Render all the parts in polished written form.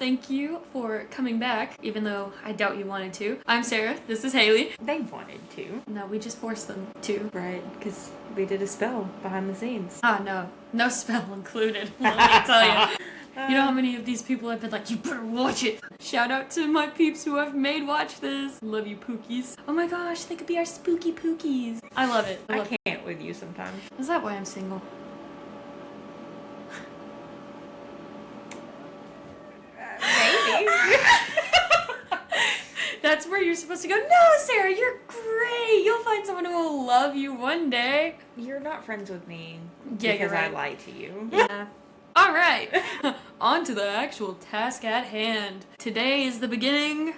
thank you for coming back, even though I doubt you wanted to. I'm Sarah, this is Haley. They wanted to. No, we just forced them to. Right, because we did a spell behind the scenes. No spell included, let me tell you. You know how many of these people have been like, you better watch it. Shout out to my peeps who have made watch this. Love you, Pookies. Oh my gosh, they could be our spooky Pookies. I love it. I can't with you sometimes. Is that why I'm single? Maybe. That's where you're supposed to go, no, Sarah, you're great. You'll find someone who will love you one day. You're not friends with me Yeah, because I lie to you. Yeah. All right, on to the actual task at hand. Today is the beginning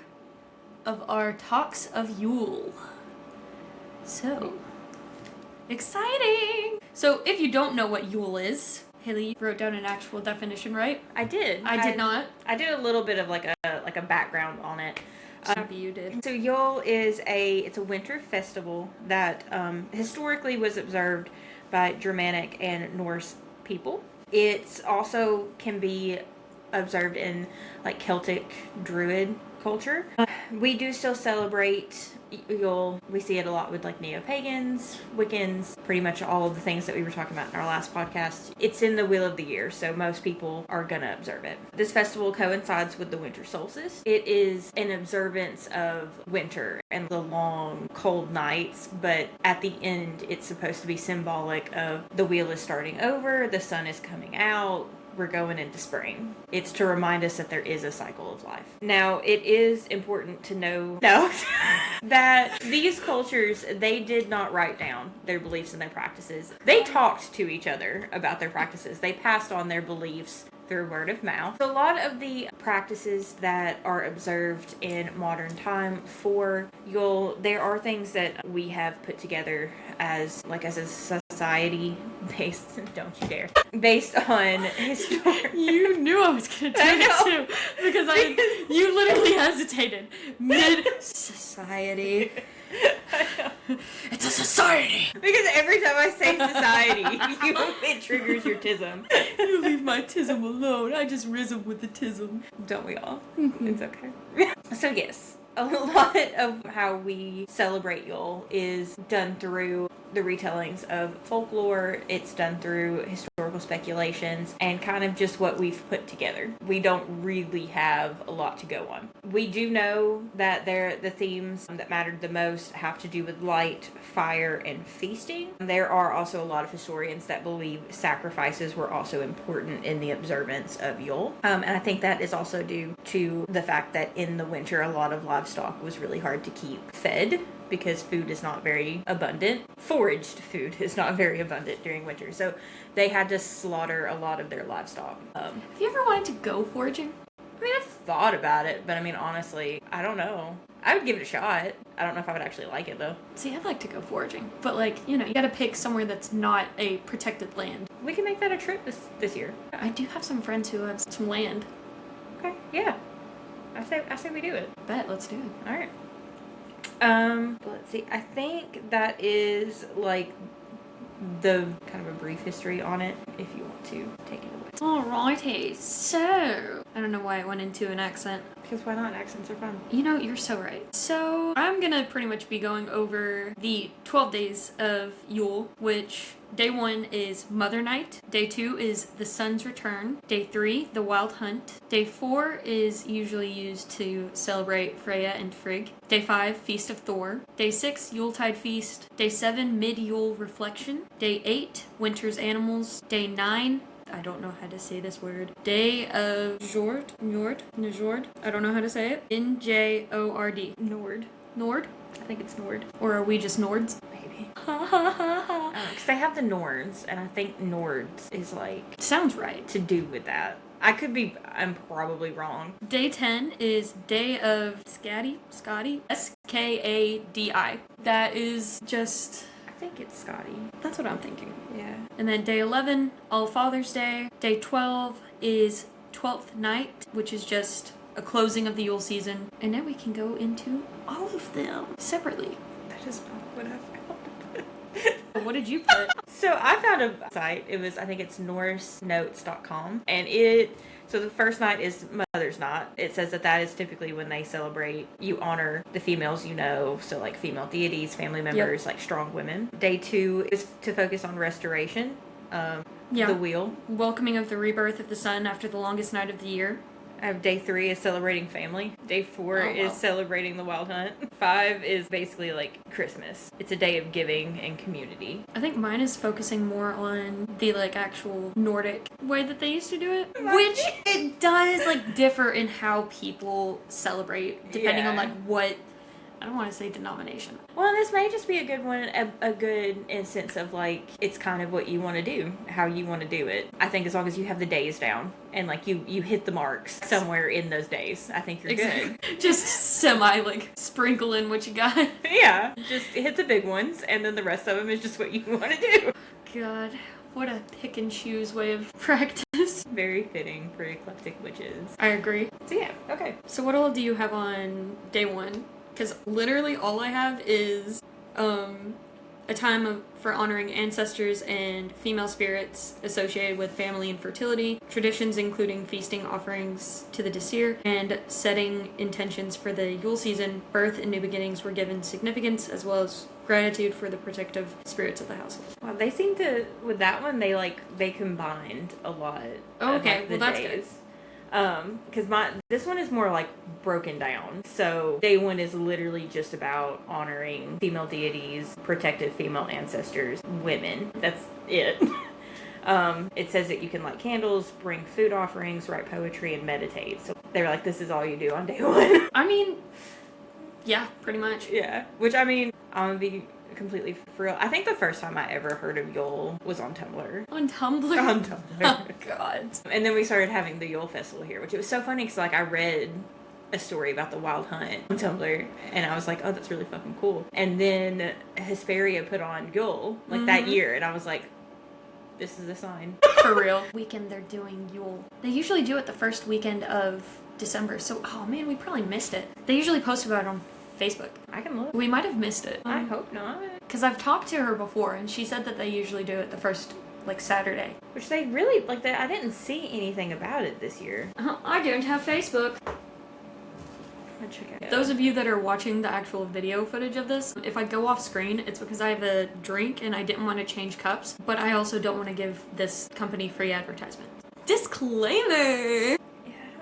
of our talks of Yule. So, exciting! So, if you don't know what Yule is, Haley, you wrote down an actual definition, right? I did. I did not. I did a little bit of like a background on it. Maybe you did. So Yule is it's a winter festival that historically was observed by Germanic and Norse people. It also can be observed in like Celtic Druid culture. We do still celebrate Yule. We see it a lot with like neo-pagans, Wiccans, pretty much all of the things that we were talking about in our last podcast. It's in the wheel of the year, so most people are gonna observe it. This festival coincides with the winter solstice. It is an observance of winter and the long, cold nights, but at the end, it's supposed to be symbolic of the wheel is starting over, the sun is coming out, we're going into spring. It's to remind us that there is a cycle of life. Now, it is important to know that these cultures, they did not write down their beliefs and their practices. They talked to each other about their practices. They passed on their beliefs through word of mouth. A lot of the practices that are observed in modern time for Yule, there are things that we have put together as a society based, don't you dare, based on historic. You knew I was going to do it too, because you literally hesitated mid-society. It's a society! Because every time I say society, it triggers your tism. You leave my tism alone. I just rhythm with the tism. Don't we all? It's okay. So yes, a lot of how we celebrate Yule is done through the retellings of folklore. It's done through historical speculations and kind of just what we've put together. We don't really have a lot to go on. We do know that the themes that mattered the most have to do with light, fire, and feasting. There are also a lot of historians that believe sacrifices were also important in the observance of Yule. And I think that is also due to the fact that in the winter, a lot of livestock was really hard to keep fed because food is not very abundant. Foraged food is not very abundant during winter. So they had to slaughter a lot of their livestock. Have you ever wanted to go foraging? I mean, I've thought about it, but I mean, honestly, I don't know. I would give it a shot. I don't know if I would actually like it, though. See, I'd like to go foraging. But, you gotta pick somewhere that's not a protected land. We can make that a trip this year. I do have some friends who have some land. Okay, yeah. I say we do it. Bet, let's do it. All right. Let's see. I think that is like the kind of a brief history on it, if you want to take it away. Alrighty, so I don't know why I went into an accent. Because why not? Accents are fun. You know, you're so right. So I'm gonna pretty much be going over the 12 days of Yule, which day 1 is Mother Night, day 2 is the Sun's Return, day 3 the Wild Hunt, day 4 is usually used to celebrate Freya and Frigg, day 5 Feast of Thor, day 6 Yuletide Feast, day 7 Mid-Yule Reflection, day 8 Winter's Animals, day 9 I don't know how to say this word. Day of Njord. I don't know how to say it. Njord. Nord? I think it's Nord. Or are we just Nords? Maybe. Ha ha ha ha. Because they have the Nords, and I think Nords is like Sounds right. to do with that. I'm probably wrong. Day 10 is Day of Scotty. Skadi. That is just... I think it's Scotty. That's what I'm thinking. Yeah. And then day 11, All Father's Day. Day 12 is Twelfth Night, which is just a closing of the Yule season. And now we can go into all of them separately. That is not what I found. What did you put? So I found a site. I think it's NorseNotes.com, and it So the first night is Mother's Night. It says that is typically when they celebrate. You honor the females you know, so like female deities, family members, like strong women. Day 2 is to focus on restoration. The wheel. Welcoming of the rebirth of the sun after the longest night of the year. Day 3 is celebrating family. Day 4 is celebrating the Wild Hunt. 5 is basically like Christmas. It's a day of giving and community. I think mine is focusing more on the like actual Nordic way that they used to do it, which it does like differ in how people celebrate depending on like what. I don't want to say denomination. Well, this may just be a good one, a good instance of like, it's kind of what you want to do, how you want to do it. I think as long as you have the days down and like you hit the marks somewhere in those days, I think you're good. Just semi like sprinkle in what you got. Yeah, just hit the big ones and then the rest of them is just what you want to do. God, what a pick and choose way of practice. Very fitting for eclectic witches. I agree. So yeah, okay. So what all do you have on day 1? Because literally all I have is a time for honoring ancestors and female spirits associated with family and fertility, traditions including feasting offerings to the Disir, and setting intentions for the Yule season. Birth and new beginnings were given significance, as well as gratitude for the protective spirits of the household. Well, they seem to, with that one, they combined a lot. Okay, of, like, well that's days. good. Because this one is more like broken down. So day 1 is literally just about honoring female deities, protective female ancestors, women. That's it. It says that you can light candles, bring food offerings, write poetry, and meditate. So they're like, this is all you do on day 1. I mean, yeah, pretty much. Yeah. Which, I mean, I'm gonna be completely for real. I think the first time I ever heard of Yule was on Tumblr. On Tumblr? On Tumblr. Oh, God. And then we started having the Yule Festival here, which it was so funny because, like, I read a story about the Wild Hunt on Tumblr, and I was like, oh, that's really fucking cool. And then Hesperia put on Yule, like, that year, and I was like, this is a sign. For real. Weekend they're doing Yule. They usually do it the first weekend of December, so, oh man, we probably missed it. They usually post about it on Facebook. I can look. We might have missed it. I hope not. Because I've talked to her before, and she said that they usually do it the first, like, Saturday. Which they really, like, I didn't see anything about it this year. I don't have Facebook. I'll check it out. Those of you that are watching the actual video footage of this, if I go off screen, it's because I have a drink and I didn't want to change cups, but I also don't want to give this company free advertisement. Disclaimer!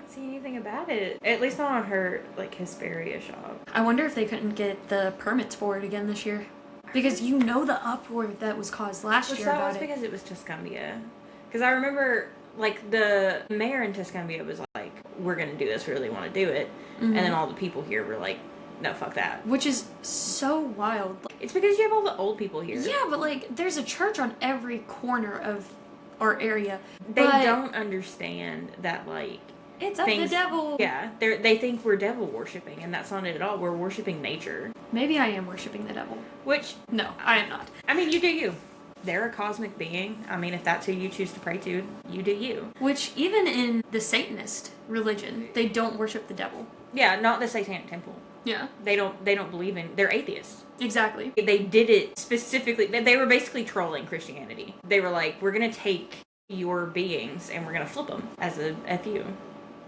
See anything about it, at least not on her like Hesperia shop. I wonder if they couldn't get the permits for it again this year, because you know the uproar that was caused last year about it. Because it was Tuscumbia. Because I remember like the mayor in Tuscumbia was like, "We're gonna do this. We really want to do it," and then all the people here were like, "No, fuck that." Which is so wild. It's because you have all the old people here. Yeah, but like there's a church on every corner of our area. They don't understand that like. It's of the devil. Yeah, they think we're devil worshipping, and that's not it at all. We're worshipping nature. Maybe I am worshipping the devil. Which, no, I am not. I mean, you do you. They're a cosmic being. I mean, if that's who you choose to pray to, you do you. Which, even in the Satanist religion, they don't worship the devil. Yeah, not the Satanic Temple. Yeah. They don't believe in... They're atheists. Exactly. They did it specifically... They were basically trolling Christianity. They were like, we're going to take your beings, and we're going to flip them as a FU.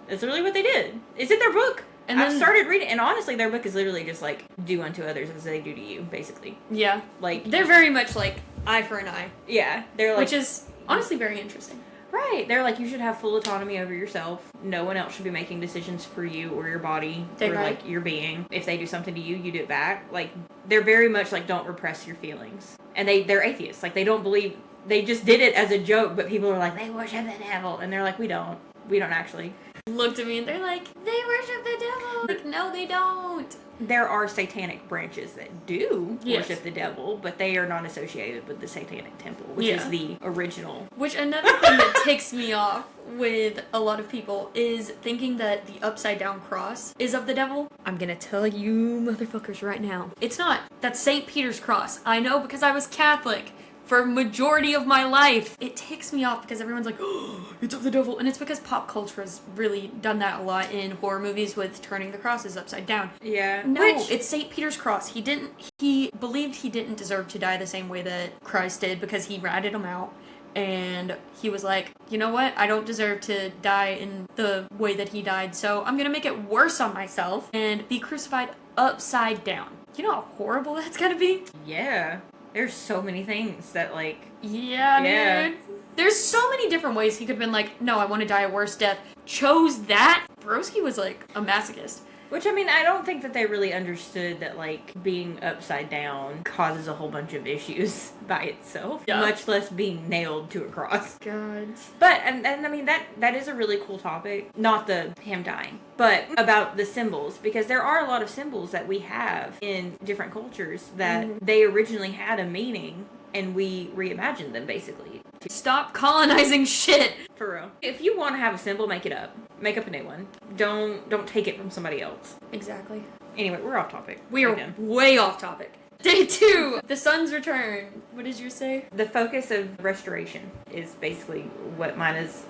That's literally what they did. It's in their book. And I've started reading, and honestly, their book is literally just like, do unto others as they do to you, basically. Yeah. Like, they're very much like eye for an eye. Yeah. They're like... Which is honestly very interesting. Right. They're like, you should have full autonomy over yourself. No one else should be making decisions for you or your body or like your being. If they do something to you, you do it back. Like, they're very much like, don't repress your feelings. And they're atheists. Like, they don't believe... They just did it as a joke, but people are like, they worship the devil. And they're like, we don't. We don't actually. Looked at me and they're like, they worship the devil. Like, no, they don't. There are satanic branches that do worship the devil, but they are not associated with the Satanic Temple, which is the original. Which another thing that ticks me off with a lot of people is thinking that the upside down cross is of the devil. I'm gonna tell you motherfuckers right now. It's not. That's St. Peter's cross. I know because I was Catholic for majority of my life. It ticks me off because everyone's like, oh, it's of the devil. And it's because pop culture has really done that a lot in horror movies with turning the crosses upside down. Yeah. No, it's St. Peter's cross. He believed he didn't deserve to die the same way that Christ did because he ratted him out. and he was like, you know what? I don't deserve to die in the way that he died, so I'm gonna make it worse on myself and be crucified upside down. You know how horrible that's gonna be? Yeah. There's so many things that, like... Yeah, dude. There's so many different ways he could have been like, no, I want to die a worse death. Chose that? Broski was like a masochist. Which, I mean, I don't think that they really understood that, like, being upside down causes a whole bunch of issues by itself. Yeah. Much less being nailed to a cross. God. But, and I mean, that is a really cool topic. Not the him dying, but about the symbols. Because there are a lot of symbols that we have in different cultures that they originally had a meaning, and we reimagined them, basically. Stop colonizing shit. For real. If you want to have a symbol, make it up. Make up a new one. Don't take it from somebody else. Exactly. Anyway, we're off topic. We are Again. way off topic. Day 2, the sun's return. What did you say? The focus of restoration is basically what mine is,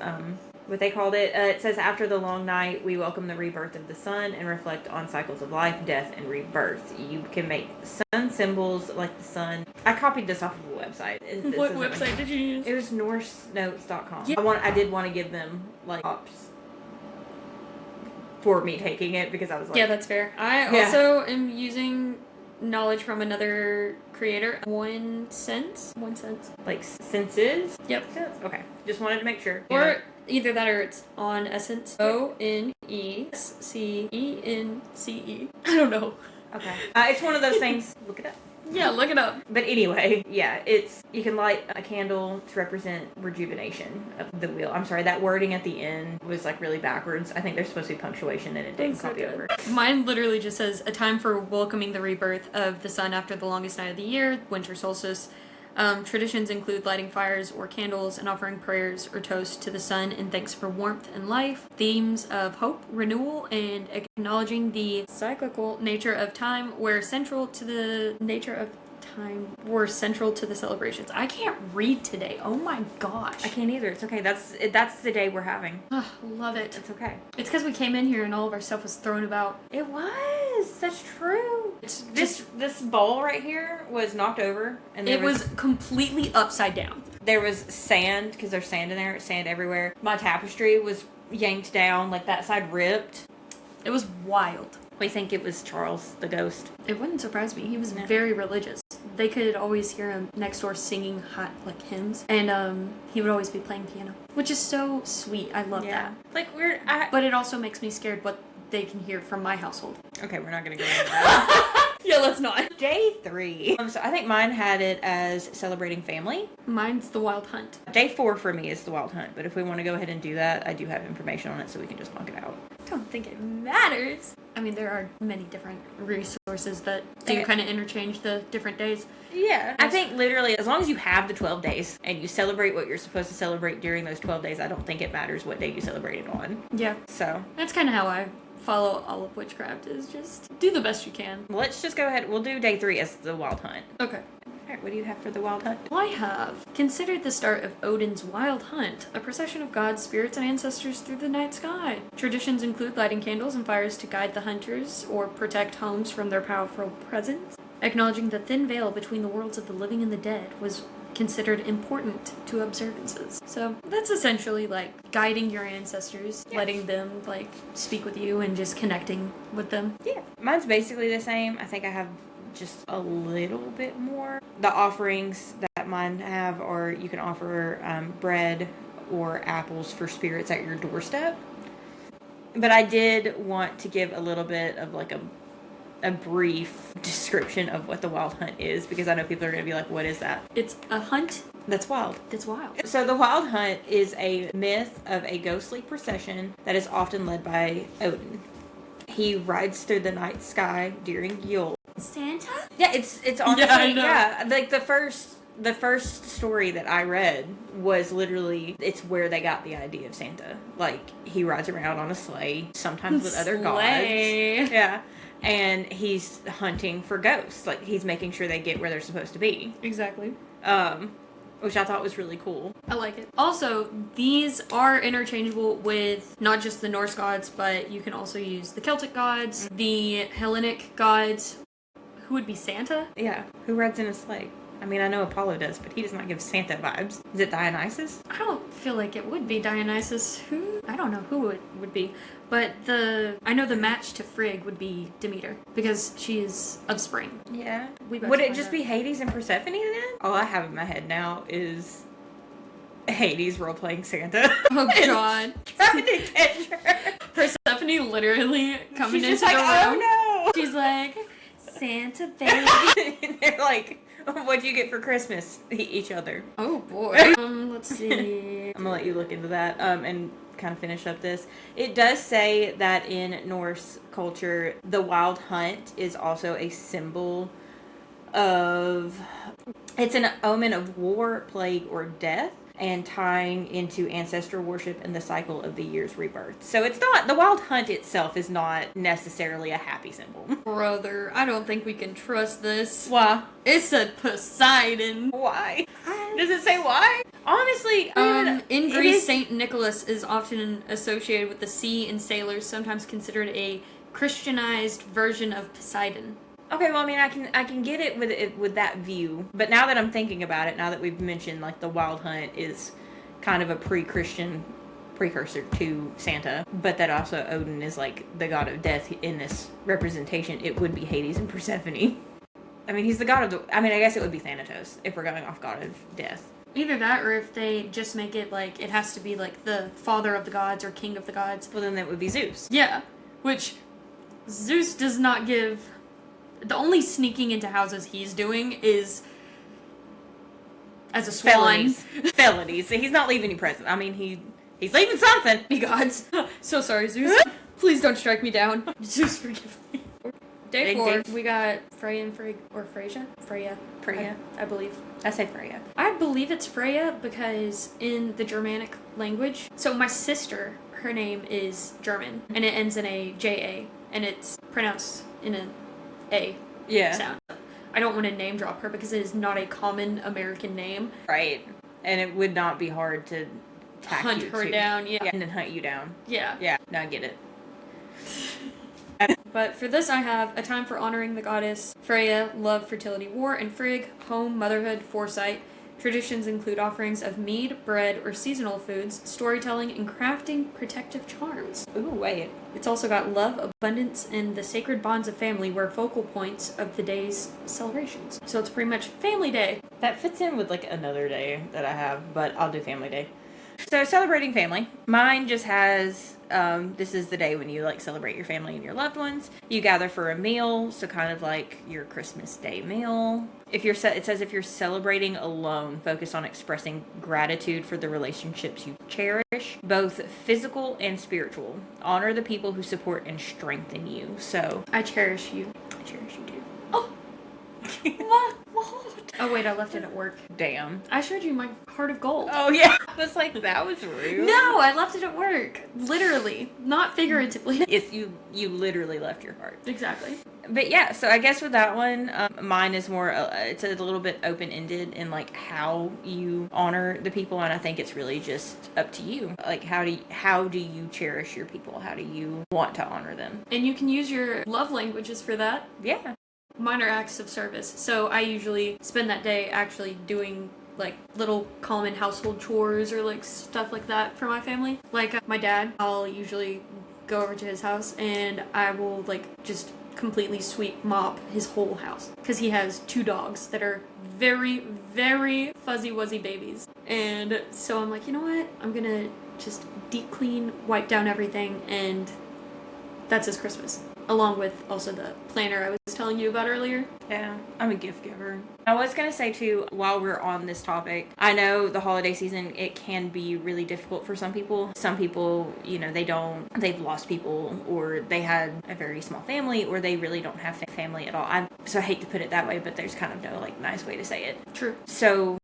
what they called it. It says, after the long night, we welcome the rebirth of the sun and reflect on cycles of life, death, and rebirth. You can make sun symbols like the sun. I copied this off of a website. What website did you use? It was NorseNotes.com. Yeah. I did want to give them, like, props for me taking it because I was like... Yeah, that's fair. I Yeah. also am using knowledge from another creator. 1 cent? 1 cent. Like, senses? Yep. Sense? Okay. Just wanted to make sure. Or either that or it's on Essence. ONESCENCE. I don't know. Okay. It's one of those things. Look it up. Yeah, look it up. But anyway, yeah, you can light a candle to represent rejuvenation of the wheel. I'm sorry, that wording at the end was like really backwards. I think there's supposed to be punctuation and it didn't copy over. Mine literally just says, a time for welcoming the rebirth of the sun after the longest night of the year, winter solstice. Traditions include lighting fires or candles and offering prayers or toasts to the sun in thanks for warmth and life. Themes of hope, renewal, and acknowledging the cyclical nature of time were central to the celebrations. I can't read today. Oh my gosh. I can't either. It's okay. That's the day we're having. Love it. It's okay. It's because we came in here and all of our stuff was thrown about. It was. That's true. It's This bowl right here was knocked over, and it was completely upside down. There was sand because there's sand in there. Sand everywhere. My tapestry was yanked down, like that side ripped. It was wild. We think it was Charles the ghost. It wouldn't surprise me. He was very religious. They could always hear him next door singing hot like hymns, and he would always be playing piano, which is so sweet. I love that. Like but it also makes me scared what they can hear from my household. Okay, we're not gonna go into that. Yeah, let's not. Day 3. So I think mine had it as celebrating family. Mine's the Wild Hunt. Day 4 for me is the Wild Hunt, but if we want to go ahead and do that, I do have information on it, so we can just knock it out. I don't think it matters. I mean, there are many different resources that do kind of interchange the different days. Yeah. I think literally, as long as you have the 12 days and you celebrate what you're supposed to celebrate during those 12 days, I don't think it matters what day you celebrate it on. Yeah. So. That's kind of how I follow all of witchcraft, is just do the best you can. Let's just go ahead. We'll do day 3 as the Wild Hunt. Okay. Alright, what do you have for the Wild Hunt? I have considered the start of Odin's Wild Hunt, a procession of gods, spirits, and ancestors through the night sky. Traditions include lighting candles and fires to guide the hunters or protect homes from their powerful presence. Acknowledging the thin veil between the worlds of the living and the dead was considered important to observances. So that's essentially like guiding your ancestors, letting them like speak with you and just connecting with them. Yeah. Mine's basically the same. I think I have just a little bit more. The offerings that mine have are you can offer bread or apples for spirits at your doorstep. But I did want to give a little bit of like a brief description of what the Wild Hunt is, because I know people are going to be like, what is that? It's a hunt that's wild. that's wild. So the Wild Hunt is a myth of a ghostly procession that is often led by Odin. He rides through the night sky during Yule. Santa? Yeah, it's honestly, I know. yeah, like the first story that I read was literally, it's where they got the idea of Santa. Like, he rides around on a sleigh, sometimes with other gods. Sleigh. Yeah. And he's hunting for ghosts. Like, he's making sure they get where they're supposed to be. Exactly. Which I thought was really cool. I like it. Also, these are interchangeable with not just the Norse gods, but you can also use the Celtic gods, the Hellenic gods, who would be Santa. Yeah. Who rides in a sleigh? I mean, I know Apollo does, but he does not give Santa vibes. Is it Dionysus? I don't feel like it would be Dionysus. Who? I don't know who it would be. But I know the match to Frigg would be Demeter, because she is of spring. Yeah. We both Would it know just that. be Hades and Persephone then? All I have in my head now is Hades role-playing Santa. Oh, God. Trying to catch her. Persephone literally coming She's just into like, the room. oh She's like, Santa baby. no! And they're like, what'd you get for Christmas? Each other. Oh, boy. Let's see. I'm gonna let you look into that and kind of finish up this. It does say that in Norse culture, the wild hunt is also a symbol of, it's an omen of war, plague, or death, and tying into ancestor worship and the cycle of the year's rebirth. So it's not, the wild hunt itself is not necessarily a happy symbol. Brother, I don't think we can trust this. Why? It said Poseidon. Why? Does it say why? Honestly, In it Greece, is- Saint Nicholas is often associated with the sea, and sailors sometimes considered a Christianized version of Poseidon. Okay, well, I mean, I can get it with that view, but now that I'm thinking about it, now that we've mentioned like the wild hunt is kind of a pre-Christian precursor to Santa, but that also Odin is like the god of death in this representation, it would be Hades and Persephone. I mean, he's the god of the. I mean, I guess it would be Thanatos if we're going off god of death. Either that, or if they just make it like it has to be like the father of the gods or king of the gods. Well, then that would be Zeus. Yeah, which Zeus does not give. The only sneaking into houses he's doing is as a swan. Felonies. Felonies. He's not leaving any presents. I mean, he's leaving something. Be gods. So sorry, Zeus. Please don't strike me down. Zeus, forgive me. Day 4, we got Freya and Frigg, or Freya? Freya. I believe. I say Freya. I believe it's Freya because in the Germanic language, so my sister, her name is German, and it ends in a J-A, and it's pronounced in a A sound. I don't want to name drop her because it is not a common American name. Right. And it would not be hard to Hunt her down, yeah. And then hunt you down. Yeah. Yeah, no, I get it. But for this, I have a time for honoring the goddess Freya, love, fertility, war, and Frigg, home, motherhood, foresight. Traditions include offerings of mead, bread, or seasonal foods, storytelling, and crafting protective charms. Ooh, wait. It's also got love, abundance, and the sacred bonds of family were focal points of the day's celebrations. So it's pretty much Family Day. That fits in with like another day that I have, but I'll do Family Day. So celebrating family. Mine just has, this is the day when you like celebrate your family and your loved ones. You gather for a meal, so kind of like your Christmas Day meal. If you're, it says if you're celebrating alone, focus on expressing gratitude for the relationships you cherish, both physical and spiritual. Honor the people who support and strengthen you. So I cherish you. I cherish you too. Oh! What? Oh wait, I left it at work. Damn. I showed you my heart of gold. Oh yeah. I was like, that was rude. No, I left it at work. Literally. Not figuratively. If you literally left your heart. Exactly. But yeah, so I guess with that one, mine is more, it's a little bit open-ended in like how you honor the people, and I think it's really just up to you. Like how do you cherish your people? How do you want to honor them? And you can use your love languages for that. Yeah. Mine are acts of service. So I usually spend that day actually doing like little common household chores or like stuff like that for my family. Like my dad, I'll usually go over to his house and I will like just completely sweep mop his whole house because he has 2 dogs that are very, very fuzzy wuzzy babies. And so I'm like, you know what? I'm gonna just deep clean, wipe down everything, and that's his Christmas. Along with also the planner I was telling you about earlier. Yeah, I'm a gift giver. I was going to say too, while we're on this topic, I know the holiday season, it can be really difficult for some people. Some people, you know, they've lost people, or they had a very small family, or they really don't have family at all. So I hate to put it that way, but there's kind of no like nice way to say it. True. So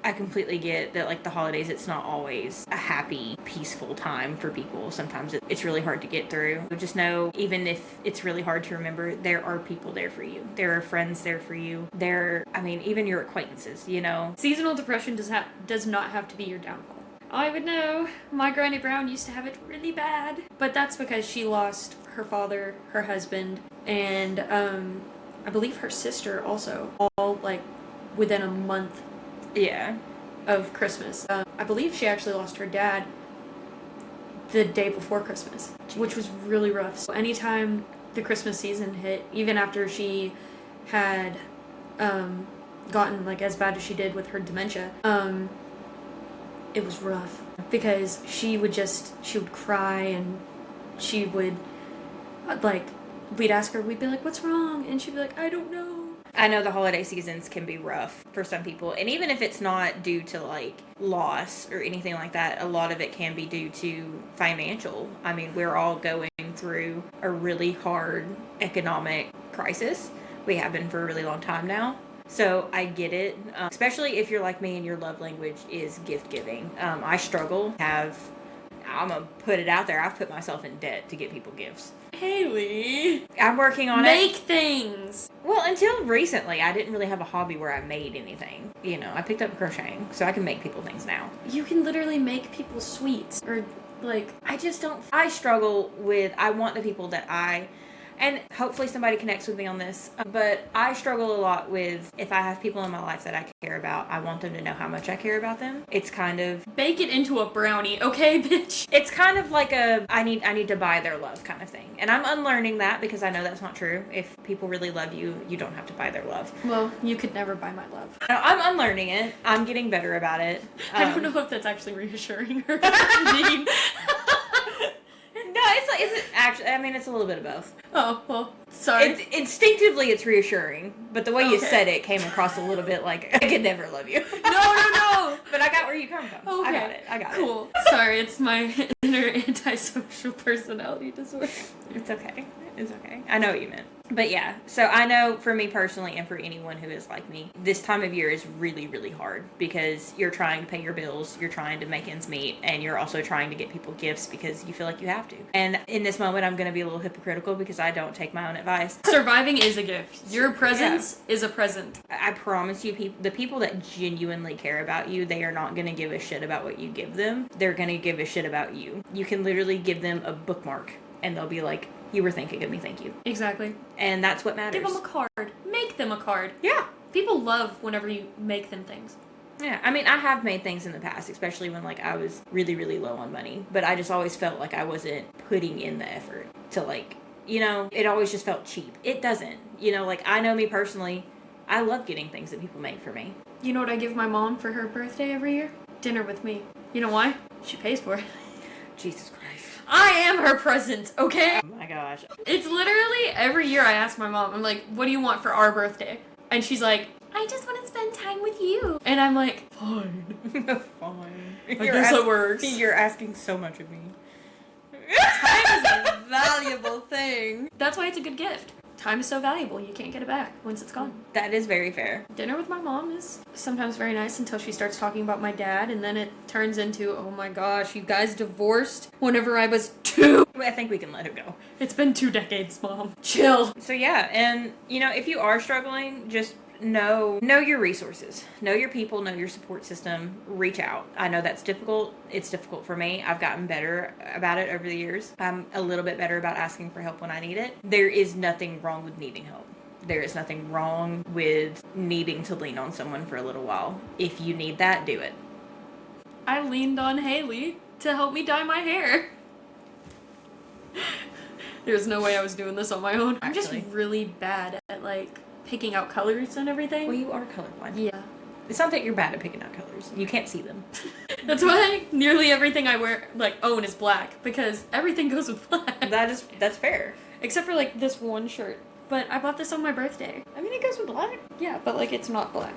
I completely get that, like, the holidays, it's not always a happy, peaceful time for people. Sometimes it's really hard to get through. Just know, even if it's really hard to remember, there are people there for you. There are friends there for you. Even your acquaintances, you know. Seasonal depression does not have to be your downfall. I would know. My Granny Brown used to have it really bad. But that's because she lost her father, her husband, and I believe her sister also, all, like, within a month Yeah. of Christmas. I believe she actually lost her dad the day before Christmas, which was really rough. So anytime the Christmas season hit, even after she had gotten like as bad as she did with her dementia, it was rough because she would cry, and she would like, we'd ask her, we'd be like, what's wrong? And she'd be like, I don't know. I know the holiday seasons can be rough for some people, and even if it's not due to like loss or anything like that, a lot of it can be due to financial. I mean, we're all going through a really hard economic crisis. We have been for a really long time now. So I get it, especially if you're like me and your love language is gift giving. I struggle. I'm going to put it out there. I've put myself in debt to get people gifts. Haley, I'm working on make things. Well, until recently, I didn't really have a hobby where I made anything. You know, I picked up crocheting, so I can make people things now. You can literally make people sweets, or like, I struggle with, I want the people that and hopefully somebody connects with me on this, but I struggle a lot with, if I have people in my life that I care about, I want them to know how much I care about them. It's kind of... Bake it into a brownie, okay, bitch? It's kind of like I need to buy their love kind of thing. And I'm unlearning that because I know that's not true. If people really love you, you don't have to buy their love. Well, you could never buy my love. I'm unlearning it. I'm getting better about it. I don't know if that's actually reassuring or mean. No, it's actually, I mean, it's a little bit of both. Oh, well, sorry. Instinctively, it's reassuring, but the way you said it came across a little bit like, I could never love you. No. But I got where you come from. Okay. I got it. Cool. Sorry, it's my inner antisocial personality disorder. It's okay. I know what you meant. But yeah, so I know for me personally and for anyone who is like me, this time of year is really, really hard because you're trying to pay your bills, you're trying to make ends meet, and you're also trying to get people gifts because you feel like you have to. And in this moment, I'm going to be a little hypocritical because I don't take my own advice. Surviving is a gift. Your presence is a present. I promise you, the people that genuinely care about you, they are not going to give a shit about what you give them. They're going to give a shit about you. You can literally give them a bookmark and they'll be like, you were thinking of me, thank you. Exactly. And that's what matters. Give them a card. Make them a card. Yeah. People love whenever you make them things. Yeah, I mean, I have made things in the past, especially when, like, I was really, really low on money. But I just always felt like I wasn't putting in the effort to, like, you know, it always just felt cheap. It doesn't. You know, like, I know me personally, I love getting things that people make for me. You know what I give my mom for her birthday every year? Dinner with me. You know why? She pays for it. Jesus Christ. I am her present, okay? Oh my gosh. It's literally every year I ask my mom, I'm like, what do you want for our birthday? And she's like, I just want to spend time with you. And I'm like, fine. Fine. I guess it works. You're asking so much of me. Time is a valuable thing. That's why it's a good gift. Time is so valuable, you can't get it back once it's gone. That is very fair. Dinner with my mom is sometimes very nice until she starts talking about my dad, and then it turns into, oh my gosh, you guys divorced whenever I was 2. I think we can let it go. It's been 2 decades, Mom. Chill. So yeah, and you know, if you are struggling, just know your resources, know your people, know your support system, reach out. I know that's difficult. It's difficult for me. I've gotten better about it over the years. I'm a little bit better about asking for help when I need it. There is nothing wrong with needing help. There is nothing wrong with needing to lean on someone for a little while. If you need that, do it. I leaned on Haley to help me dye my hair. There's no way I was doing this on my own. I'm just really bad at, like, picking out colors and everything. Well, you are colorblind. Yeah. It's not that you're bad at picking out colors. You can't see them. That's why nearly everything I own is black, because everything goes with black. That's fair. Except for, like, this one shirt. But I bought this on my birthday. I mean, it goes with black. Yeah, but, like, it's not black.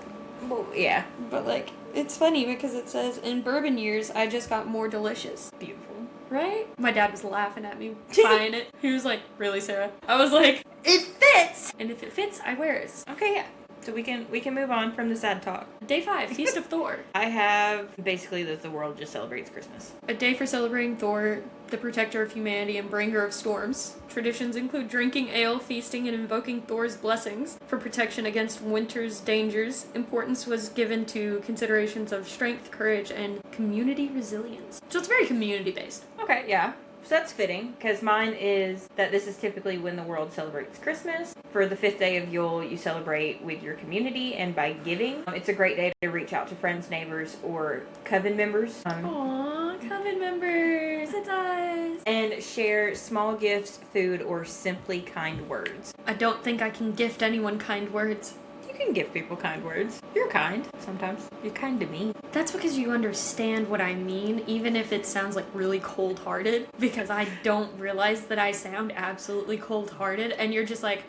Well, yeah. But, like, it's funny because it says, in bourbon years, I just got more delicious. Beautiful. Right? My dad was laughing at me buying it. He was like, really, Sarah? I was like, it fits! And if it fits, I wear it. Okay, yeah. So we can move on from the sad talk. Day 5, Feast of Thor. I have basically that the world just celebrates Christmas. A day for celebrating Thor, the protector of humanity and bringer of storms. Traditions include drinking ale, feasting, and invoking Thor's blessings for protection against winter's dangers. Importance was given to considerations of strength, courage, and community resilience. So it's very community-based. Okay, yeah. So that's fitting, because mine is that this is typically when the world celebrates Christmas. For the 5th day of Yule, you celebrate with your community and by giving. It's a great day to reach out to friends, neighbors, or coven members. Aww, coven members, it's us. And share small gifts, food, or simply kind words. I don't think I can gift anyone kind words. You can give people kind words. You're kind sometimes. You're kind to me. That's because you understand what I mean, even if it sounds like really cold-hearted, because I don't realize that I sound absolutely cold-hearted, and you're just like,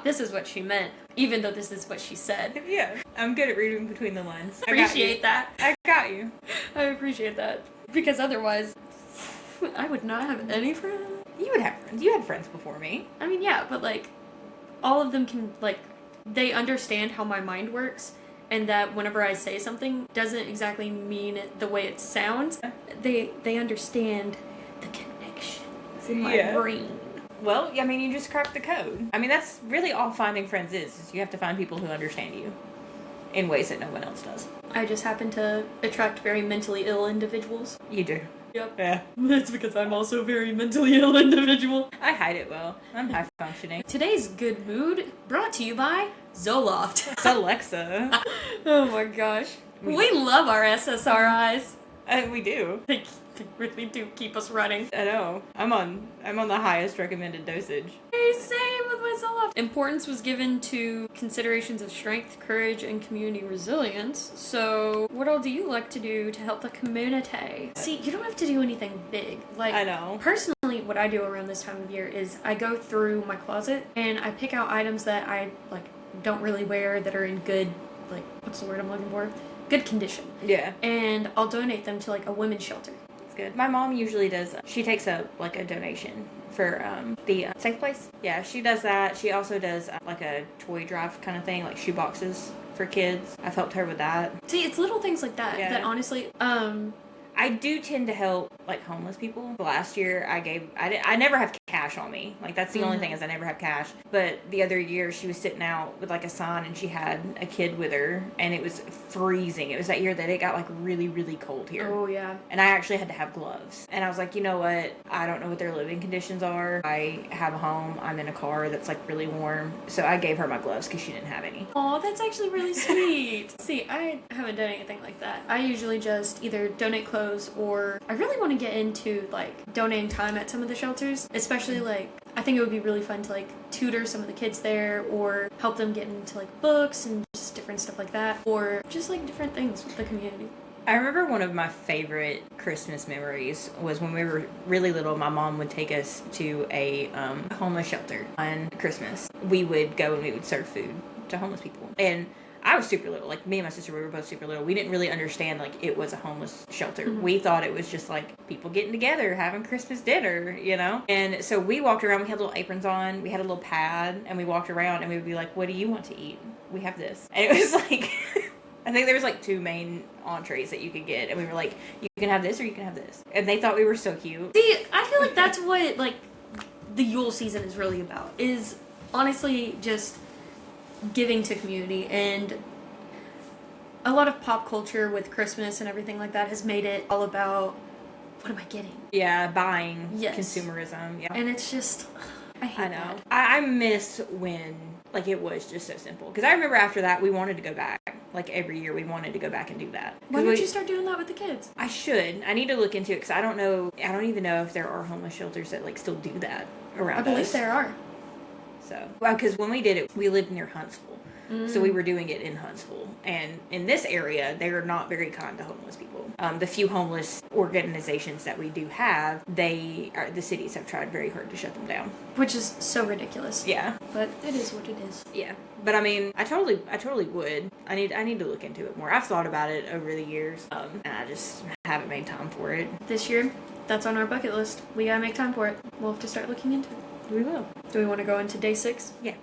this is what she meant, even though this is what she said. Yeah, I'm good at reading between the lines. Appreciate that. I got you. I appreciate that. Because otherwise, I would not have any friends. You would have friends. You had friends before me. I mean, yeah, but like, all of them can, like, they understand how my mind works, and that whenever I say something doesn't exactly mean it the way it sounds. They understand the connections in my brain. Well, I mean, you just cracked the code. I mean, that's really all finding friends is you have to find people who understand you in ways that no one else does. I just happen to attract very mentally ill individuals. You do. Yep. Yeah. That's because I'm also a very mentally ill individual. I hide it well. I'm high functioning. Today's good mood brought to you by Zoloft. It's Alexa. Oh my gosh. We love our SSRIs. We do. They really do keep us running. I know. I'm on the highest recommended dosage. Hey, same with my Zoloft. Importance was given to considerations of strength, courage, and community resilience. So, what all do you like to do to help the community? See, you don't have to do anything big. Like, I know. Personally, what I do around this time of year is I go through my closet and I pick out items that I like don't really wear that are in good, like, what's the word I'm looking for? Good condition. Yeah. And I'll donate them to like a women's shelter. That's good. My mom usually does. She takes a donation for the safe place. Yeah, she does that. She also does like a toy drive kind of thing, like shoe boxes for kids. I've helped her with that. See, it's little things like that that honestly, I do tend to help like homeless people. Last year I never have cash on me. Like that's the only thing is I never have cash. But the other year she was sitting out with like a sign and she had a kid with her and it was freezing. It was that year that it got like really, really cold here. Oh yeah. And I actually had to have gloves. And I was like, you know what? I don't know what their living conditions are. I have a home. I'm in a car that's like really warm. So I gave her my gloves because she didn't have any. Oh, that's actually really sweet. See, I haven't done anything like that. I usually just either donate clothes or I really want to get into like donating time at some of the shelters, especially like I think it would be really fun to like tutor some of the kids there or help them get into like books and just different stuff like that or just like different things with the community. I remember one of my favorite Christmas memories was when we were really little. My mom would take us to a homeless shelter on Christmas. We would go and we would serve food to homeless people. And I was super little. Like, me and my sister, we were both super little. We didn't really understand, like, it was a homeless shelter. Mm-hmm. We thought it was just, like, people getting together, having Christmas dinner, you know? And so we walked around. We had little aprons on. We had a little pad. And we walked around, and we would be like, what do you want to eat? We have this. And it was, like... I think there was, like, 2 main entrees that you could get. And we were like, you can have this or you can have this. And they thought we were so cute. See, I feel like that's what, like, the Yule season is really about. Is, honestly, just... giving to community, and a lot of pop culture with Christmas and everything like that has made it all about what am I getting? Yeah, buying, yes. Consumerism, yeah. And it's just, I hate that. I miss when, like, it was just so simple. Because I remember after that, we wanted to go back. Like, every year we wanted to go back and do that. Why don't you start doing that with the kids? I should. I need to look into it, because I don't even know if there are homeless shelters that, like, still do that around us. I believe there are. So, well, because when we did it, we lived near Huntsville. So we were doing it in Huntsville. And in this area, they are not very kind to homeless people. The few homeless organizations that we do have, the cities have tried very hard to shut them down. Which is so ridiculous. Yeah. But it is what it is. Yeah. But I mean, I totally would. I need to look into it more. I've thought about it over the years, and I just haven't made time for it. This year, that's on our bucket list. We gotta make time for it. We'll have to start looking into it. We will. Do we want to go into day 6? Yeah.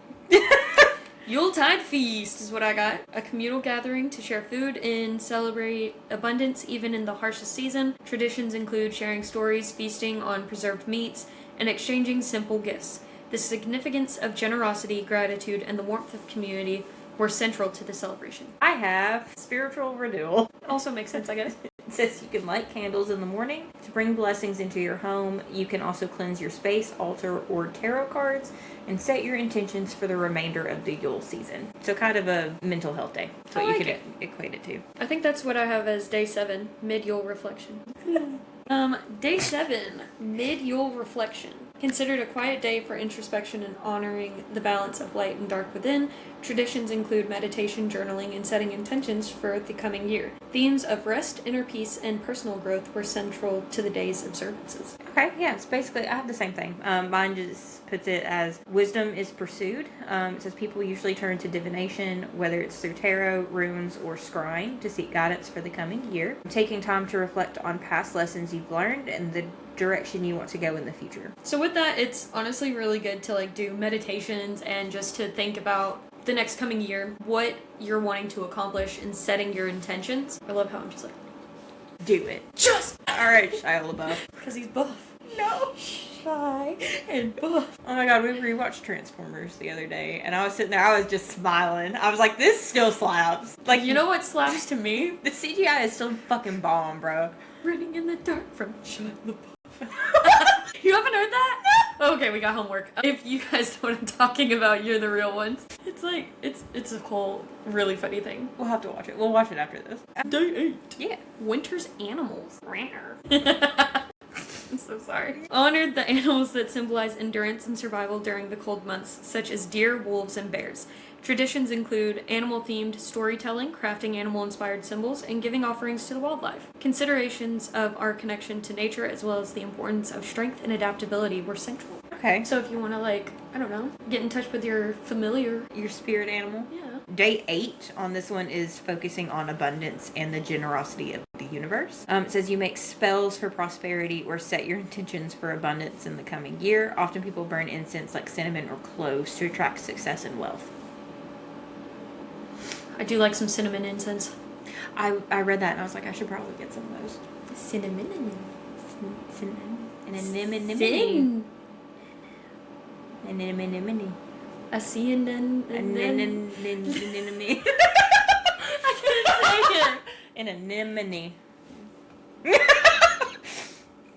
Yuletide Feast is what I got. A communal gathering to share food and celebrate abundance even in the harshest season. Traditions include sharing stories, feasting on preserved meats, and exchanging simple gifts. The significance of generosity, gratitude, and the warmth of community were central to the celebration. I have spiritual renewal. Also makes sense, I guess. It says you can light candles in the morning to bring blessings into your home. You can also cleanse your space, altar, or tarot cards, and set your intentions for the remainder of the Yule season. So kind of a mental health day. That's what I you like could it. equate it to. I think that's what I have as day 7, mid-Yule reflection. Day 7, mid-Yule reflection. Considered a quiet day for introspection and honoring the balance of light and dark within, traditions include meditation, journaling, and setting intentions for the coming year. Themes of rest, inner peace, and personal growth were central to the day's observances. Okay, yeah, it's basically, I have the same thing. Mine just puts it as wisdom is pursued. It says people usually turn to divination, whether it's through tarot, runes, or scrying, to seek guidance for the coming year. Taking time to reflect on past lessons you've learned and the direction you want to go in the future. So with that, it's honestly really good to do meditations and just to think about the next coming year, what you're wanting to accomplish and setting your intentions. I love how I'm just Do it. just Alright, Shia LaBeouf. because he's buff. No. Shy and buff. Oh my god, we rewatched Transformers the other day, and I was sitting there, I was just smiling. I was like, this still slaps. You know what slaps to me? The CGI is still fucking bomb, bro. Running in the dark from Shia LaBeouf. You haven't heard that? Okay, we got homework. If you guys know what I'm talking about, you're the real ones. It's a whole really funny thing. We'll have to watch it. We'll watch it after this. Day 8. Yeah. Winter's animals. I'm so sorry. Honored the animals that symbolize endurance and survival during the cold months, such as deer, wolves, and bears. Traditions include animal-themed storytelling, crafting animal-inspired symbols, and giving offerings to the wildlife. Considerations of our connection to nature, as well as the importance of strength and adaptability, were central. Okay. So if you want to, I don't know, get in touch with your familiar... Your spirit animal. Yeah. Day 8 on this one is focusing on abundance and the generosity of the universe. It says you make spells for prosperity or set your intentions for abundance in the coming year. Often people burn incense like cinnamon or cloves to attract success and wealth. I do like some cinnamon incense. I read that and I was like, I should probably get some of those. Cinnamon. Cinnamon. And anemone. Sin. Anemone. A sea and then... Anemone. I couldn't say it. An anemone.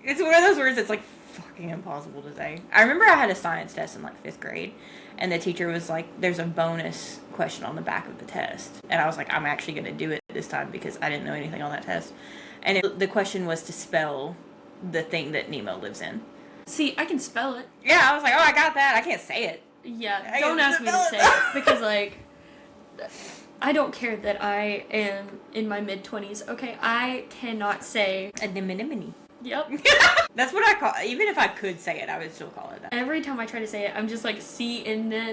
It's one of those words that's fucking impossible to say. I remember I had a science test in 5th grade, and the teacher was like, there's a bonus question on the back of the test. And I was like, I'm actually going to do it this time because I didn't know anything on that test. And the question was to spell the thing that Nemo lives in. See, I can spell it. Yeah, I was like, oh, I got that. I can't say it. Yeah, don't ask me to say it because, I don't care that I am in my mid-20s. Okay, I cannot say... Anemone. Yep. That's what I call it. Even if I could say it, I would still call it that. Every time I try to say it, I'm just anemone.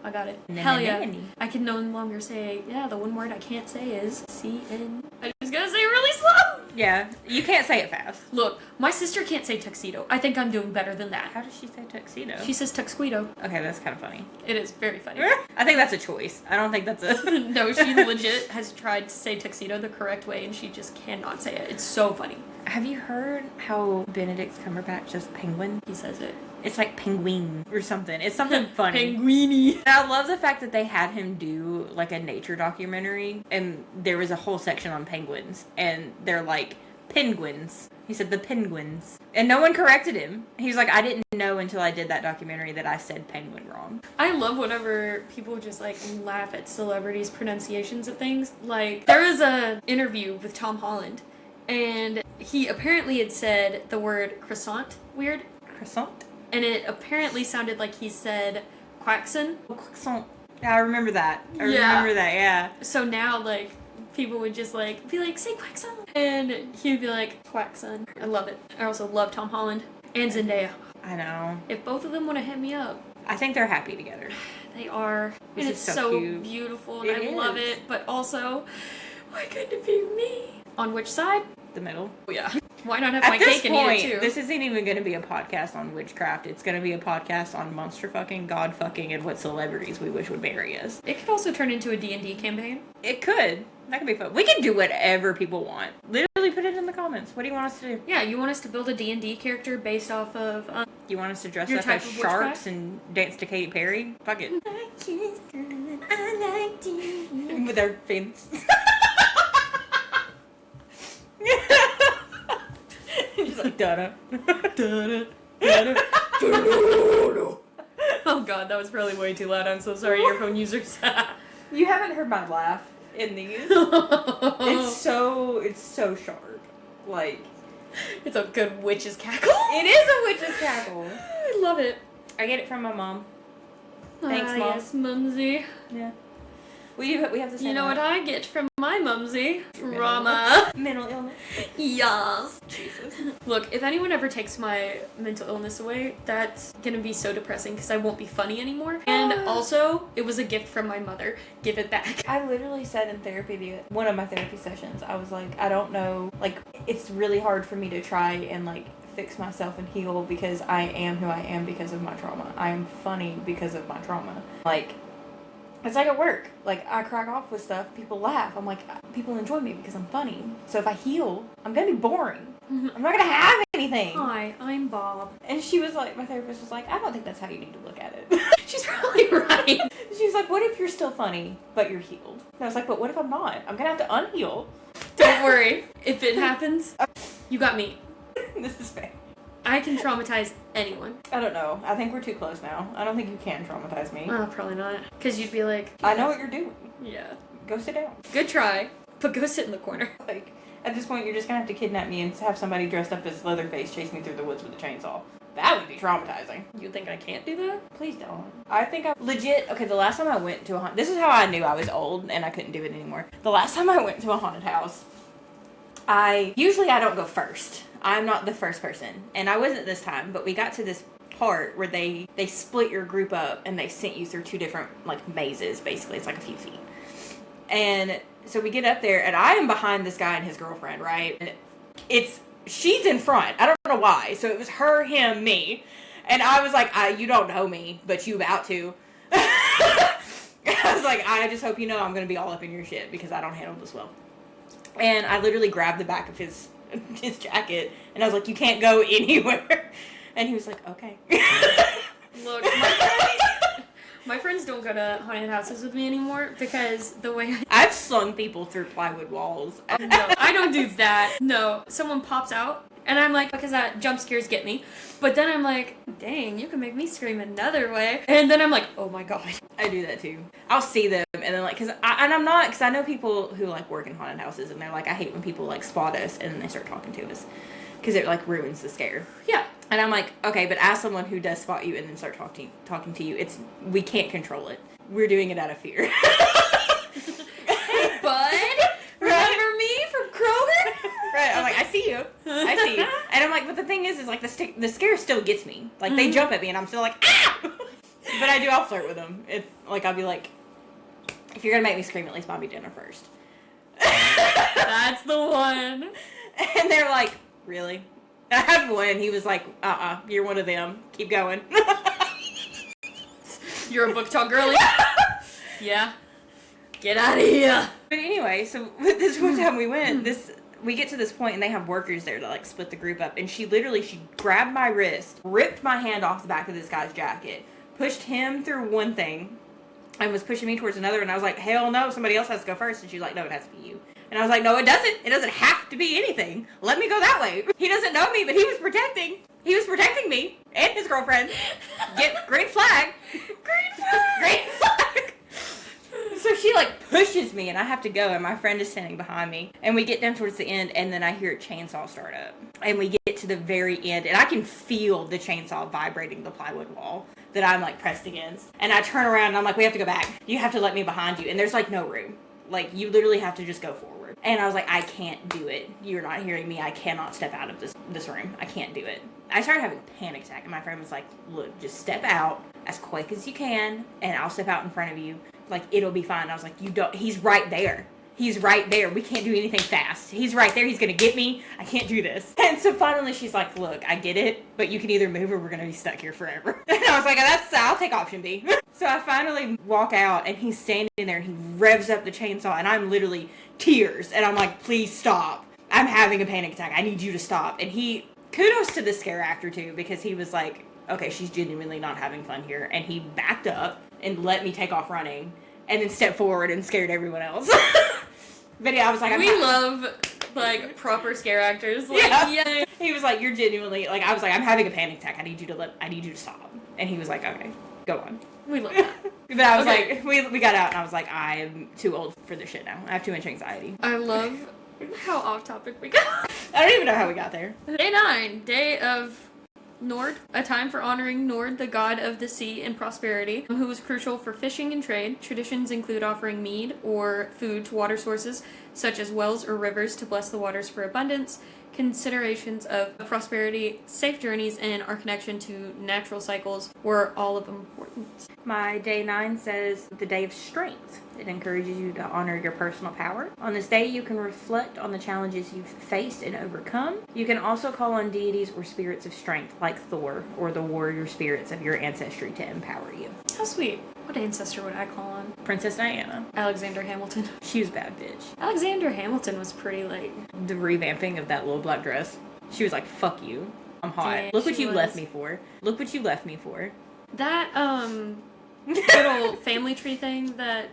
I got it. Hell yeah. I can no longer say, the one word I can't say is C-N. I just gotta say it really slow. Yeah, you can't say it fast. Look, my sister can't say tuxedo. I think I'm doing better than that. How does she say tuxedo? She says tuxquedo. Okay, that's kind of funny. It is very funny. I think that's a choice. I don't think that's a... No, she legit has tried to say tuxedo the correct way and she just cannot say it. It's so funny. Have you heard how Benedict Cumberbatch says penguin? He says it. It's like penguin or something. It's something funny. Penguini. And I love the fact that they had him do a nature documentary and there was a whole section on penguins and they're like, penguins. He said the penguins. And no one corrected him. He's like, I didn't know until I did that documentary that I said penguin wrong. I love whenever people just laugh at celebrities' pronunciations of things. There was a interview with Tom Holland and he apparently had said the word croissant weird. Croissant? And it apparently sounded like he said quackson. Oh, croissant. Yeah, I remember that. I remember that, yeah. So now, people would just, be like, say quackson. And he'd be like, quackson. I love it. I also love Tom Holland and Zendaya. I know. If both of them want to hit me up. I think they're happy together. They are. Which and is it's so so cute. beautiful and It I love is. it. But also, why couldn't it be me? On which side? The middle. Oh, yeah. Why not have At my this cake and point, eat it too? this isn't even going to be a podcast on witchcraft. It's going to be a podcast on monster fucking, god fucking, and what celebrities we wish would marry us. It could also turn into a D&D campaign. It could. That could be fun. We can do whatever people want. Literally put it in the comments. What do you want us to do? Yeah, you want us to build a D&D character based off of... You want us to dress Your up type as of sharks witchcraft? and dance to Katy Perry? Fuck it. I liked you. With their fins. Just like, da-da. Da-da. Da-da. Oh god, that was probably way too loud. I'm so sorry, earphone users. You haven't heard my laugh in these. It's so sharp. Like, it's a good witch's cackle. it is a witch's cackle. I love it. I get it from my mom. Thanks, Mom. Yes, Mumsy. Yeah. We have the same. You know one. what I get from my Mumsy? Trauma. Mental illness. Yes. Jesus. Look, if anyone ever takes my mental illness away, that's gonna be so depressing because I won't be funny anymore. And also, it was a gift from my mother. Give it back. I literally said in therapy, one of my therapy sessions, I was like, I don't know, like, it's really hard for me to try and, like, fix myself and heal because I am who I am because of my trauma. I am funny because of my trauma. Like, it's like at work. Like, I crack off with stuff, people laugh. I'm like, people enjoy me because I'm funny. So if I heal, I'm gonna be boring. I'm not gonna have anything. Hi, I'm Bob. And she was like, my therapist was like, I don't think that's how you need to look at it. She's probably right. She was like, what if you're still funny, but you're healed? And I was like, but what if I'm not? I'm gonna have to unheal. Don't worry. If it happens, you got me. This is fair. I can traumatize anyone. I don't know. I think we're too close now. I don't think you can traumatize me. Oh, probably not. Because you'd be like... I know what you're doing. Yeah. Go sit down. Good try, but go sit in the corner. Like, at this point, you're just gonna have to kidnap me and have somebody dressed up as Leatherface chase me through the woods with a chainsaw. That would be traumatizing. You think I can't do that? Please don't. I think I legit... Okay, the last time I went to a haunted... This is how I knew I was old and I couldn't do it anymore. The last time I went to a haunted house, Usually I don't go first. I'm not the first person. And I wasn't this time, but we got to this part where they split your group up and they sent you through two different, like, mazes, basically. It's like a few feet. And so we get up there, and I am behind this guy and his girlfriend, right? And she's in front. I don't know why. So it was her, him, me. And I was like, you don't know me, but you about to. I was like, I just hope you know I'm going to be all up in your shit because I don't handle this well. And I literally grabbed the back of his jacket, and I was like, you can't go anywhere. And he was like, okay. Look, my friends don't go to haunted houses with me anymore because the way I've slung people through plywood walls. No, I don't do that. No, someone pops out, and I'm like, because that jump scares get me. But then I'm like, dang, you can make me scream another way. And then I'm like, oh my god. I do that too. I'll see them, and then, like, because I know people who, like, work in haunted houses, and they're like, I hate when people, like, spot us, and then they start talking to us. Because it, like, ruins the scare. Yeah. And I'm like, okay, but as someone who does spot you and then start talking to you, we can't control it. We're doing it out of fear. Hey, bud! Remember me from Kroger? Right, I'm like, I see you. And I'm like, but the thing is like, the scare still gets me. Like, they jump at me, and I'm still like, ah! But I'll flirt with them. I'll be like, if you're gonna make me scream, at least buy me dinner first. That's the one. And they're like, really? I had one, he was like, you're one of them. Keep going. You're a book talk girly? Yeah. Get out of here. But anyway, so this one time we went, we get to this point and they have workers there to, like, split the group up, and she grabbed my wrist, ripped my hand off the back of this guy's jacket, pushed him through one thing, and was pushing me towards another, and I was like, hell no, somebody else has to go first. And she's like, no, it has to be you. And I was like, no, it doesn't. It doesn't have to be anything. Let me go that way. He doesn't know me, but he was protecting me and his girlfriend. Get green flag. Green flag. So she, like, pushes me, and I have to go, and my friend is standing behind me. And we get down towards the end, and then I hear a chainsaw start up. And we get to the very end, and I can feel the chainsaw vibrating the plywood wall that I'm, like, pressed against. And I turn around, and I'm like, we have to go back. You have to let me behind you. And there's, like, no room. Like, you literally have to just go forward. And I was like, I can't do it. You're not hearing me. I cannot step out of this room. I can't do it. I started having a panic attack, and my friend was like, look, just step out as quick as you can, and I'll step out in front of you. Like, it'll be fine. I was like, he's right there. He's right there. We can't do anything fast. He's right there. He's going to get me. I can't do this. And so finally she's like, look, I get it, but you can either move or we're going to be stuck here forever. And I was like, I'll take option B. So I finally walk out, and he's standing there, and he revs up the chainsaw, and I'm literally tears. And I'm like, please stop. I'm having a panic attack. I need you to stop. And kudos to the scare actor too, because he was like, okay, she's genuinely not having fun here. And he backed up and let me take off running. and then stepped forward and scared everyone else. But yeah, I was like, We love, like, proper scare actors. Like, yeah. He was like, you're genuinely, like, I was like, I'm having a panic attack. I need you to stop. And he was like, okay, go on. We love that. But I was like, we got out, and I was like, I am too old for this shit now. I have too much anxiety. I love how off topic we got. I don't even know how we got there. Day 9, Day of Nord, a time for honoring Nord, the god of the sea and prosperity, who was crucial for fishing and trade. Traditions include offering mead or food to water sources, such as wells or rivers, to bless the waters for abundance. Considerations of prosperity, safe journeys, and our connection to natural cycles were all of important. My day 9 says the day of strength. It encourages you to honor your personal power. On this day, you can reflect on the challenges you've faced and overcome. You can also call on deities or spirits of strength, like Thor, or the warrior spirits of your ancestry to empower you. How sweet. What ancestor would I call on? Princess Diana. Alexander Hamilton. She was a bad bitch. Alexander Hamilton was pretty, like... The revamping of that little black dress. She was like, fuck you. I'm hot. Damn, Look what she you was. left me for. Look what you left me for. That, little family tree thing that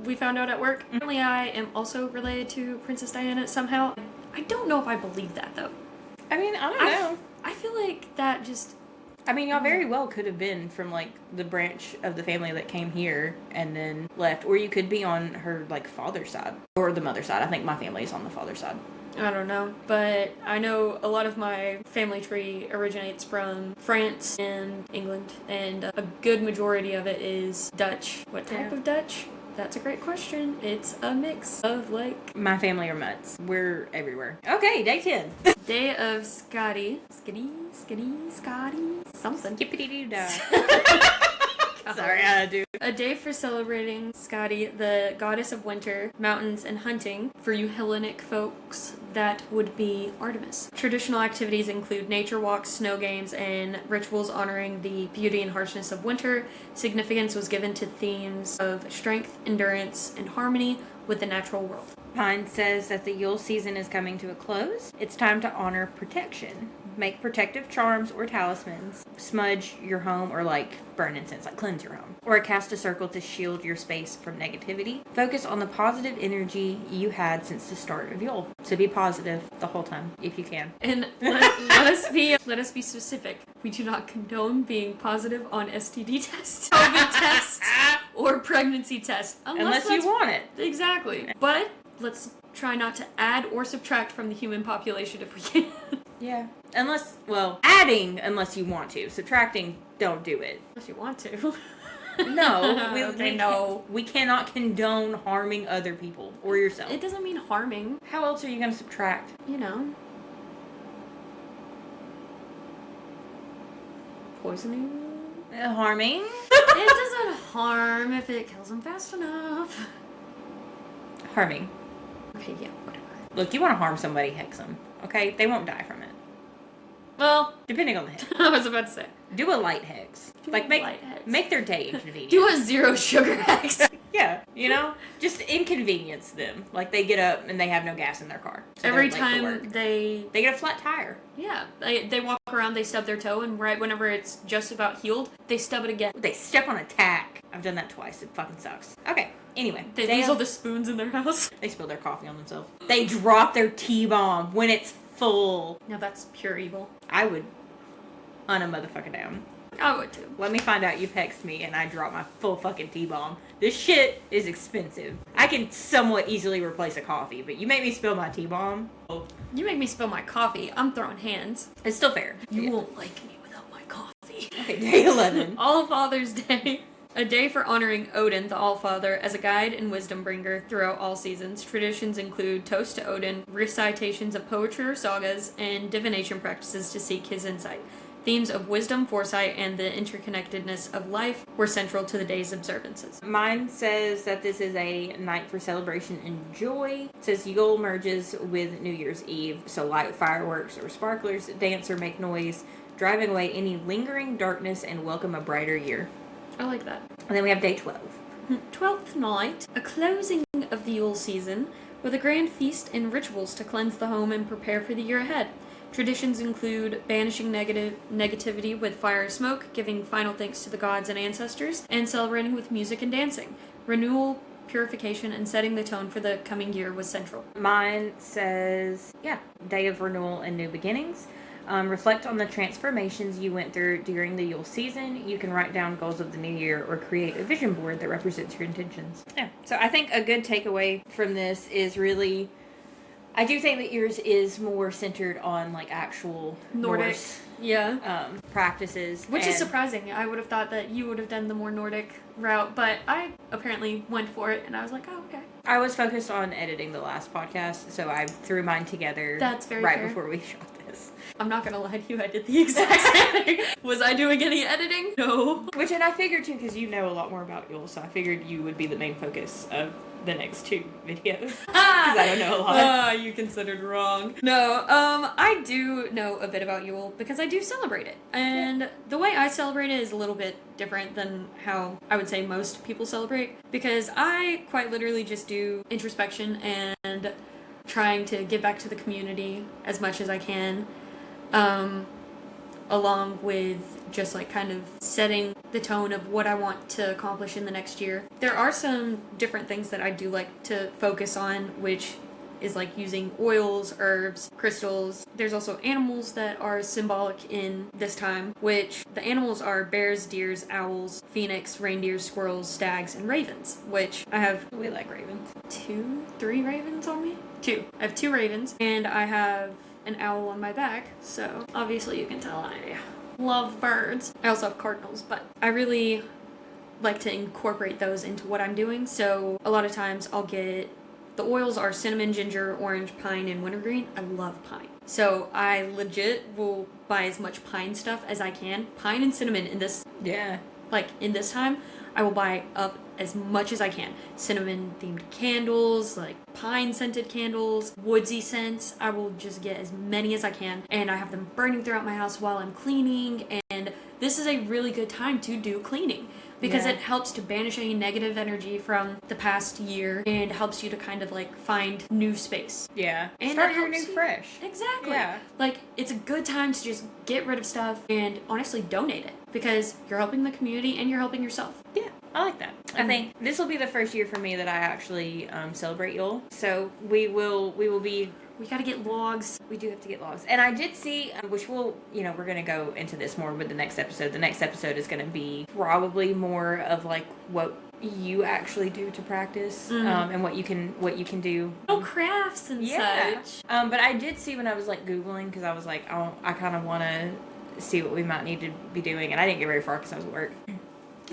we found out at work. Apparently I am also related to Princess Diana somehow. I don't know if I believe that, though. I mean, I don't know. I feel like that just... I mean, y'all very well could have been from, like, the branch of the family that came here and then left. Or you could be on her, like, father's side. Or the mother's side. I think my family is on the father's side. I don't know, but I know a lot of my family tree originates from France and England, and a good majority of it is Dutch. What type of Dutch? That's a great question. It's a mix of, like... My family are mutts. We're everywhere. Okay, day 10. Day of Scotty. Scotty. Something. Skippity-doo-dah. Sorry, I do. A day for celebrating Scotty, the goddess of winter, mountains, and hunting. For you Hellenic folks, that would be Artemis. Traditional activities include nature walks, snow games, and rituals honoring the beauty and harshness of winter. Significance was given to themes of strength, endurance, and harmony with the natural world. Pine says that the Yule season is coming to a close. It's time to honor protection. Make protective charms or talismans. Smudge your home or, like, burn incense, like cleanse your home. Or cast a circle to shield your space from negativity. Focus on the positive energy you had since the start of Yule. So be positive the whole time, if you can. And let us be specific. We do not condone being positive on STD tests, COVID tests, or pregnancy tests. Unless you want it. Exactly. But let's try not to add or subtract from the human population if we can. Yeah. Adding unless you want to. Subtracting, don't do it. Unless you want to. No, we cannot condone harming other people or yourself. It doesn't mean harming. How else are you going to subtract? You know. Poisoning? Harming? It doesn't harm if it kills them fast enough. Harming. Okay, yeah, whatever. Look, you want to harm somebody, hex them. Okay? They won't die from it. Well, depending on the hex. I was about to say. Do a light hex. Make their day inconvenient. Do a zero sugar hex. Yeah, you know? Just inconvenience them. Like, they get up and they have no gas in their car. So every they're late for time work. they get a flat tire. Yeah, they walk around, they stub their toe, and right whenever it's just about healed, they stub it again. They step on a tack. I've done that twice. It fucking sucks. Okay, anyway. They lose all the spoons in their house. They spill their coffee on themselves. They drop their T-bomb when it's full. Now that's pure evil. I would hunt a motherfucker down. I would too. Let me find out you text me and I drop my full fucking T-bomb. This shit is expensive. I can somewhat easily replace a coffee, but you make me spill my T-bomb. Oh. You make me spill my coffee, I'm throwing hands. It's still fair. You won't like me without my coffee. Okay, day 11. All Father's Day. A day for honoring Odin, the Allfather, as a guide and wisdom bringer throughout all seasons. Traditions include toasts to Odin, recitations of poetry or sagas, and divination practices to seek his insight. Themes of wisdom, foresight, and the interconnectedness of life were central to the day's observances. Mine says that this is a night for celebration and joy. It says Yule merges with New Year's Eve, so light fireworks or sparklers, dance or make noise, driving away any lingering darkness and welcome a brighter year. I like that. And then we have day 12. 12th night, a closing of the Yule season, with a grand feast and rituals to cleanse the home and prepare for the year ahead. Traditions include banishing negativity with fire and smoke, giving final thanks to the gods and ancestors, and celebrating with music and dancing. renewal, purification, and setting the tone for the coming year was central. Mine says, day of renewal and new beginnings. Reflect on the transformations you went through during the Yule season. You can write down goals of the new year or create a vision board that represents your intentions. Yeah. So I think a good takeaway from this is really, I do think that yours is more centered on like actual Nordic. Practices. Which is surprising. I would have thought that you would have done the more Nordic route, but I apparently went for it and I was like, oh, okay. I was focused on editing the last podcast, so I threw mine together. That's very right fair. Before we shot this. I'm not gonna lie to you, I did the exact same thing. Was I doing any editing? No. Which, and I figured too, because you know a lot more about Yule, so I figured you would be the main focus of the next 2 videos. Because I don't know a lot. You considered wrong. No, I do know a bit about Yule because I do celebrate it. And the way I celebrate it is a little bit different than how I would say most people celebrate. Because I quite literally just do introspection and trying to give back to the community as much as I can. Along with just like kind of setting the tone of what I want to accomplish in the next year. There are some different things that I do like to focus on, which is like using oils, herbs, crystals. There's also animals that are symbolic in this time, which the animals are bears, deers, owls, phoenix, reindeers, squirrels, stags, and ravens, which I have... We like ravens. 3 ravens on me? 2. I have 2 ravens, and I have an owl on my back, so obviously you can tell I love birds. I also have cardinals, but I really like to incorporate those into what I'm doing, so a lot of times I'll get... The oils are cinnamon, ginger, orange, pine, and wintergreen. I love pine. So I legit will buy as much pine stuff as I can. Pine and cinnamon in this... Yeah. Like, in this time, I will buy up as much as I can. Cinnamon-themed candles, like pine-scented candles, woodsy scents. I will just get as many as I can. And I have them burning throughout my house while I'm cleaning. And this is a really good time to do cleaning. Because it helps to banish any negative energy from the past year and helps you to kind of like find new space. Yeah. And start your new fresh. Exactly. Yeah. Like, it's a good time to just get rid of stuff and honestly donate it. Because you're helping the community and you're helping yourself. Yeah, I like that. I think this will be the first year for me that I actually celebrate Yule. So we will be... We gotta get logs. We do have to get logs. And I did see, which we'll, we're going to go into this more with the next episode. The next episode is going to be probably more of like what you actually do to practice, and what you can do. Oh, crafts and such. But I did see when I was like Googling, because I was like, oh, I kind of want to see what we might need to be doing. And I didn't get very far because I was at work.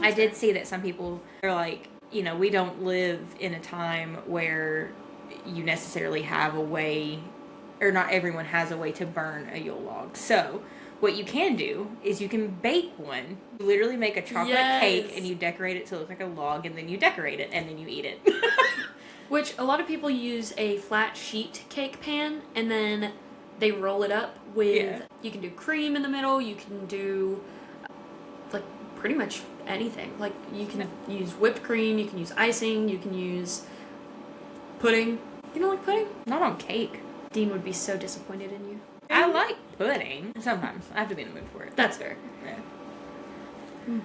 I did see that some people are like, we don't live in a time where you necessarily have a way, or not everyone has a way to burn a Yule log. So what you can do is you can bake one. You literally make a chocolate cake and you decorate it to look like a log, and then you decorate it and then you eat it. Which a lot of people use a flat sheet cake pan and then they roll it up with, you can do cream in the middle, you can do like pretty much anything. Like you can use whipped cream, you can use icing, you can use pudding. You don't like pudding? Not on cake. Dean would be so disappointed in you. I like pudding. Sometimes. I have to be in the mood for it. That's fair. Yeah.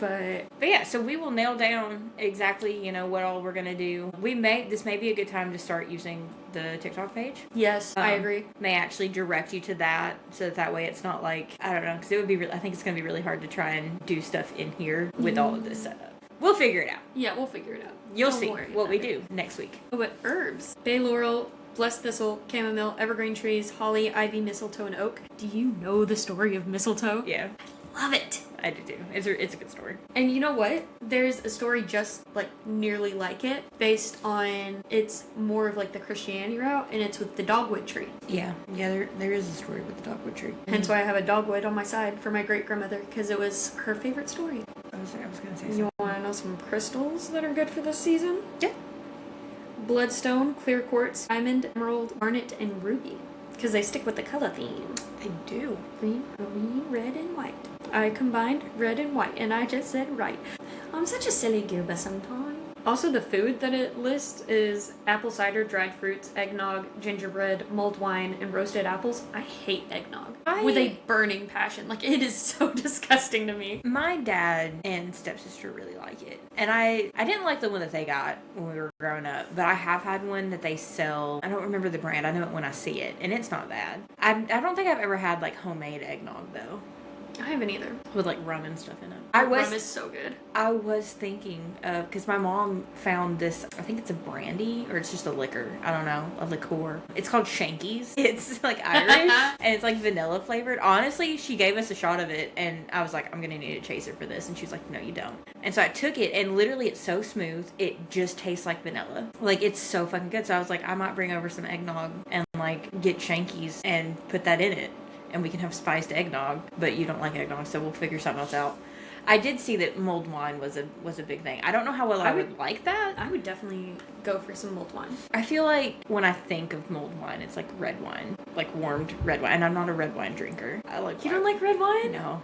But yeah, so we will nail down exactly, what all we're going to do. This may be a good time to start using the TikTok page. Yes, I agree. May actually direct you to that, so that way it's not like, I don't know, because it would be, I think it's going to be really hard to try and do stuff in here with all of this setup. We'll figure it out. Yeah, we'll figure it out. You'll see what we do next week. Oh, but herbs. Bay laurel, blessed thistle, chamomile, evergreen trees, holly, ivy, mistletoe, and oak. Do you know the story of mistletoe? Yeah. I love it. I do too. It's a good story. And you know what? There's a story just like nearly like it, based on, it's more of like the Christianity route, and it's with the dogwood tree. Yeah. Yeah, there is a story with the dogwood tree. Hence why I have a dogwood on my side for my great-grandmother, because it was her favorite story. I was going to say something. You want to know some crystals that are good for this season? Yeah. Bloodstone, clear quartz, diamond, emerald, garnet, and ruby. Because they stick with the color theme. They do. Green, red, and white. I combined red and white, and I just said right. I'm such a silly goober sometimes. Also, the food that it lists is apple cider, dried fruits, eggnog, gingerbread, mulled wine, and roasted apples. I hate eggnog with a burning passion. Like, it is so disgusting to me. My dad and stepsister really like it. And I didn't like the one that they got when we were growing up, but I have had one that they sell. I don't remember the brand. I know it when I see it, and it's not bad. I don't think I've ever had, like, homemade eggnog, though. I haven't either. With, like, rum and stuff in it. Rum is so good. I was thinking of, because my mom found this, I think it's a brandy, or it's just a liquor. I don't know, a liqueur. It's called Shanky's. It's, like, Irish, and it's, like, vanilla flavored. Honestly, she gave us a shot of it, and I was like, I'm going to need a chaser for this. And she was like, no, you don't. And so I took it, and literally it's so smooth, it just tastes like vanilla. Like, it's so fucking good. So I was like, I might bring over some eggnog and, like, get Shanky's and put that in it. And we can have spiced eggnog, but you don't like eggnog, so we'll figure something else out. I did see that mulled wine was a big thing. I don't know how well I would like that. I would definitely go for some mulled wine. I feel like when I think of mulled wine, it's like red wine, like warmed red wine. And I'm not a red wine drinker. I like. You don't like red wine? No.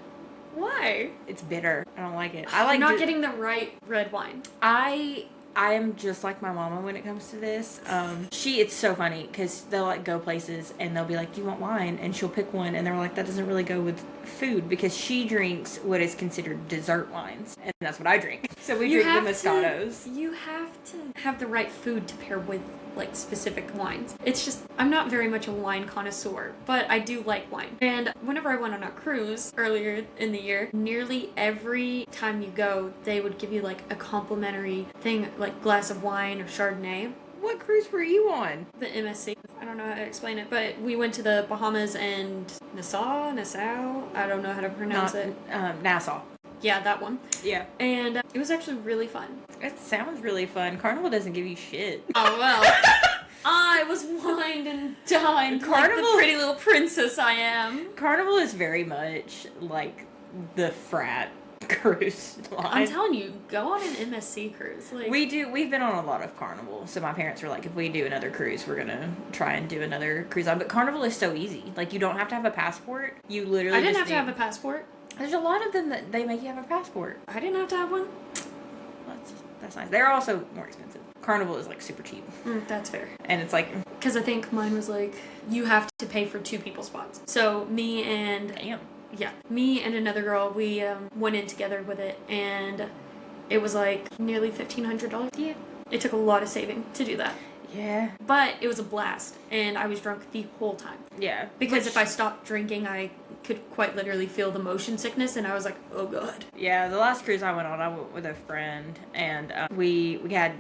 Why? It's bitter. I don't like it. I like. You're not getting the right red wine. I am just like my mama when it comes to this. It's so funny because they'll like go places and they'll be like, do you want wine? And she'll pick one and they're like, that doesn't really go with food because she drinks what is considered dessert wines. And that's what I drink. So we drink the Moscatos. You have to have the right food to pair with like specific wines. It's just, I'm not very much a wine connoisseur, but I do like wine. And whenever I went on a cruise earlier in the year, nearly every time you go, they would give you like a complimentary thing, like glass of wine or Chardonnay. What cruise were you on? The MSC. I don't know how to explain it, but we went to the Bahamas and Nassau. I don't know how to pronounce it. Nassau. Yeah, that one. Yeah. And it was actually really fun. It sounds really fun. Carnival doesn't give you shit. Oh, well. I was wined and dined like the pretty little princess I am. Carnival is very much like the frat cruise line. I'm telling you, go on an MSC cruise. Like, we've been on a lot of Carnival. So my parents were like, if we do another cruise, we're gonna try and do another cruise line. But Carnival is so easy. Like, you don't have to have a passport. You literally I didn't have to have a passport. There's a lot of them that they make you have a passport. I didn't have to have one. That's nice. They're also more expensive. Carnival is like super cheap. That's fair. And it's like, because I think mine was like, you have to pay for 2 people's spots. So me and another girl, we went in together with it, and it was like nearly $1,500. Yeah, it took a lot of saving to do that. Yeah. But it was a blast, and I was drunk the whole time. Yeah. Because if I stopped drinking, I could quite literally feel the motion sickness, and I was like, oh god. Yeah, the last cruise I went on, I went with a friend, and we had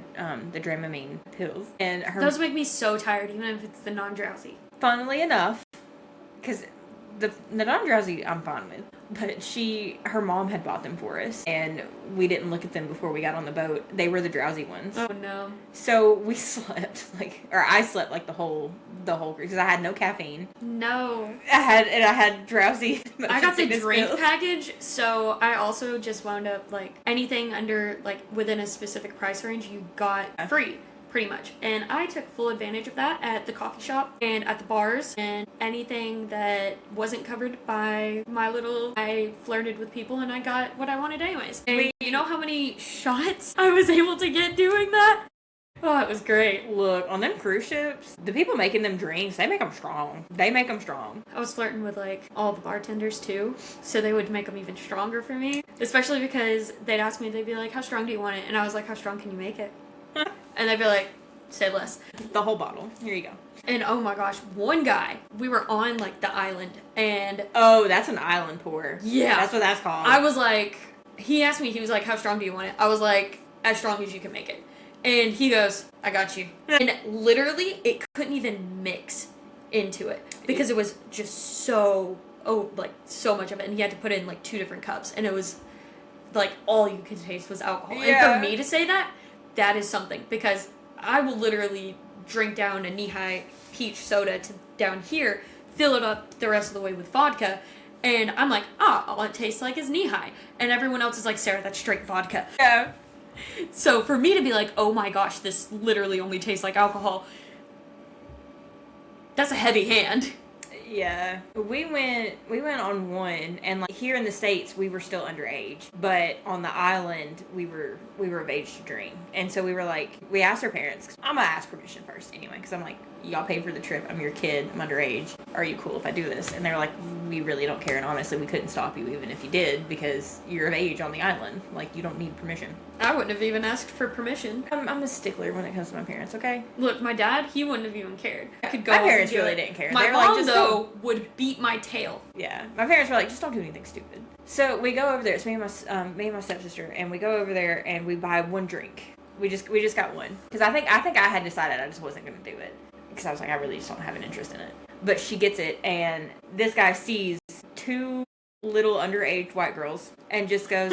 the Dramamine pills. And those make me so tired, even if it's the non-drowsy. Funnily enough, because the non-drowsy I'm fine with, but her mom had bought them for us, and we didn't look at them before we got on the boat. They were the drowsy ones. Oh no. So we slept I slept like the whole cruise because I had no caffeine. No. I had drowsy. I got the drink pills. package, so I also just wound up like anything under like within a specific price range you got free. Pretty much. And I took full advantage of that at the coffee shop and at the bars, and anything that wasn't covered by I flirted with people and I got what I wanted anyways. And you know how many shots I was able to get doing that? Oh, it was great. Look, on them cruise ships, the people making them drinks, they make them strong. I was flirting with like all the bartenders too, so they would make them even stronger for me. Especially because they'd ask me, they'd be like, how strong do you want it? And I was like, how strong can you make it? And they'd be like, say less. The whole bottle. Here you go. And oh my gosh, one guy, we were on like the island, and oh, that's an island pour. Yeah. That's what that's called. I was like, he asked me, he was like, how strong do you want it? I was like, as strong as you can make it. And he goes, I got you. And literally, it couldn't even mix into it because it was just so much of it. And he had to put it in like 2 different cups, and it was like all you could taste was alcohol. Yeah. And for me to say that is something, because I will literally drink down a knee-high peach soda to down here, fill it up the rest of the way with vodka, and I'm like, all it tastes like is knee-high. And everyone else is like, Sarah, that's straight vodka. Yeah. So for me to be like, oh my gosh, this literally only tastes like alcohol, that's a heavy hand. Yeah, we went on one, and like here in the States we were still underage, but on the island we were of age to drink, and so we were like, we asked our parents. 'Cause I'm gonna ask permission first anyway, because I'm like, y'all paid for the trip, I'm your kid, I'm underage, are you cool if I do this? And they're like, we really don't care, and honestly we couldn't stop you even if you did, because you're of age on the island, like you don't need permission. I wouldn't have even asked for permission. I'm a stickler when it comes to my parents, okay? Look, my dad, he wouldn't have even cared. I could go My off and parents do really it. didn't care. My They were mom, like, just though, would beat my tail. Yeah, my parents were like, just don't do anything stupid. So we go over there. It's me and my stepsister, and we go over there and we buy one drink. We just got one because I think I had decided I just wasn't gonna do it because I was like, I really just don't have an interest in it. But she gets it, and this guy sees two little underage white girls and just goes.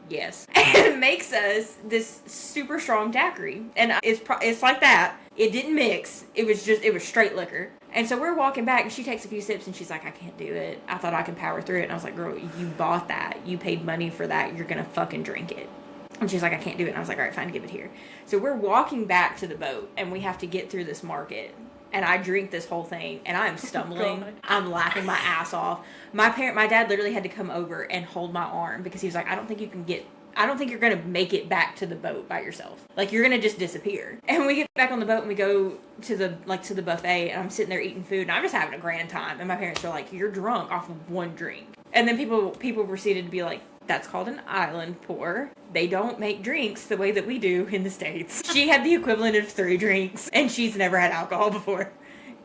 Yes. And makes us this super strong daiquiri. And it's like that. It didn't mix. It was straight liquor. And so we're walking back, and she takes a few sips, and she's like, I can't do it. I thought I could power through it. And I was like, girl, you bought that. You paid money for that. You're going to fucking drink it. And she's like, I can't do it. And I was like, all right, fine, give it here. So we're walking back to the boat, and we have to get through this market. And I drink this whole thing, and I'm stumbling. God. I'm laughing my ass off. My dad literally had to come over and hold my arm because he was like, I don't think you're going to make it back to the boat by yourself. Like, you're going to just disappear. And we get back on the boat, and we go to the buffet, and I'm sitting there eating food, and I'm just having a grand time. And my parents are like, you're drunk off of one drink. And then people proceeded to be like, that's called an island pour. They don't make drinks the way that we do in the States. She had the equivalent of 3 drinks, and she's never had alcohol before.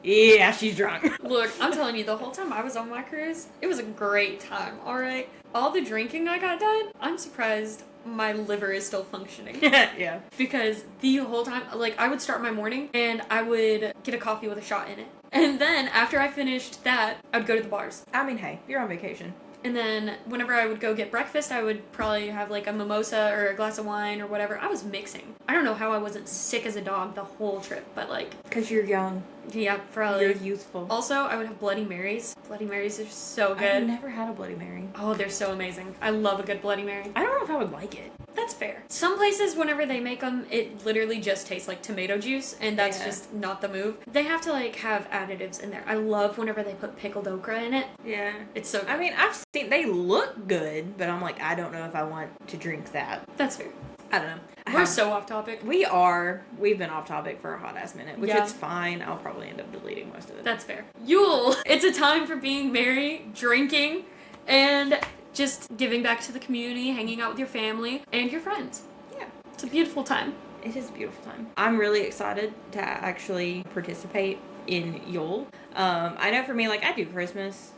Yeah, she's drunk. Look, I'm telling you, the whole time I was on my cruise, it was a great time, alright? All the drinking I got done, I'm surprised my liver is still functioning. Yeah. Because the whole time, like, I would start my morning, and I would get a coffee with a shot in it. And then, after I finished that, I'd go to the bars. I mean, hey, you're on vacation. And then whenever I would go get breakfast, I would probably have like a mimosa or a glass of wine or whatever. I was mixing. I don't know how I wasn't sick as a dog the whole trip, but like... Because you're young. Yeah, probably. You're youthful. Also, I would have Bloody Marys. Bloody Marys are so good. I've never had a Bloody Mary. Oh, they're so amazing. I love a good Bloody Mary. I don't know if I would like it. That's fair. Some places, whenever they make them, it literally just tastes like tomato juice, and that's just not the move. They have to, like, have additives in there. I love whenever they put pickled okra in it. Yeah. It's so good. I mean, I've seen, they look good, but I'm like, I don't know if I want to drink that. That's fair. I don't know. We're so off topic. We've been off topic for a hot ass minute, which Yeah. is fine. I'll probably end up deleting most of it. That's fair. Yule! It's a time for being merry, drinking, and just giving back to the community, hanging out with your family and your friends. Yeah. It's a beautiful time. It is a beautiful time. I'm really excited to actually participate in Yule. I know for me, like, I do Christmas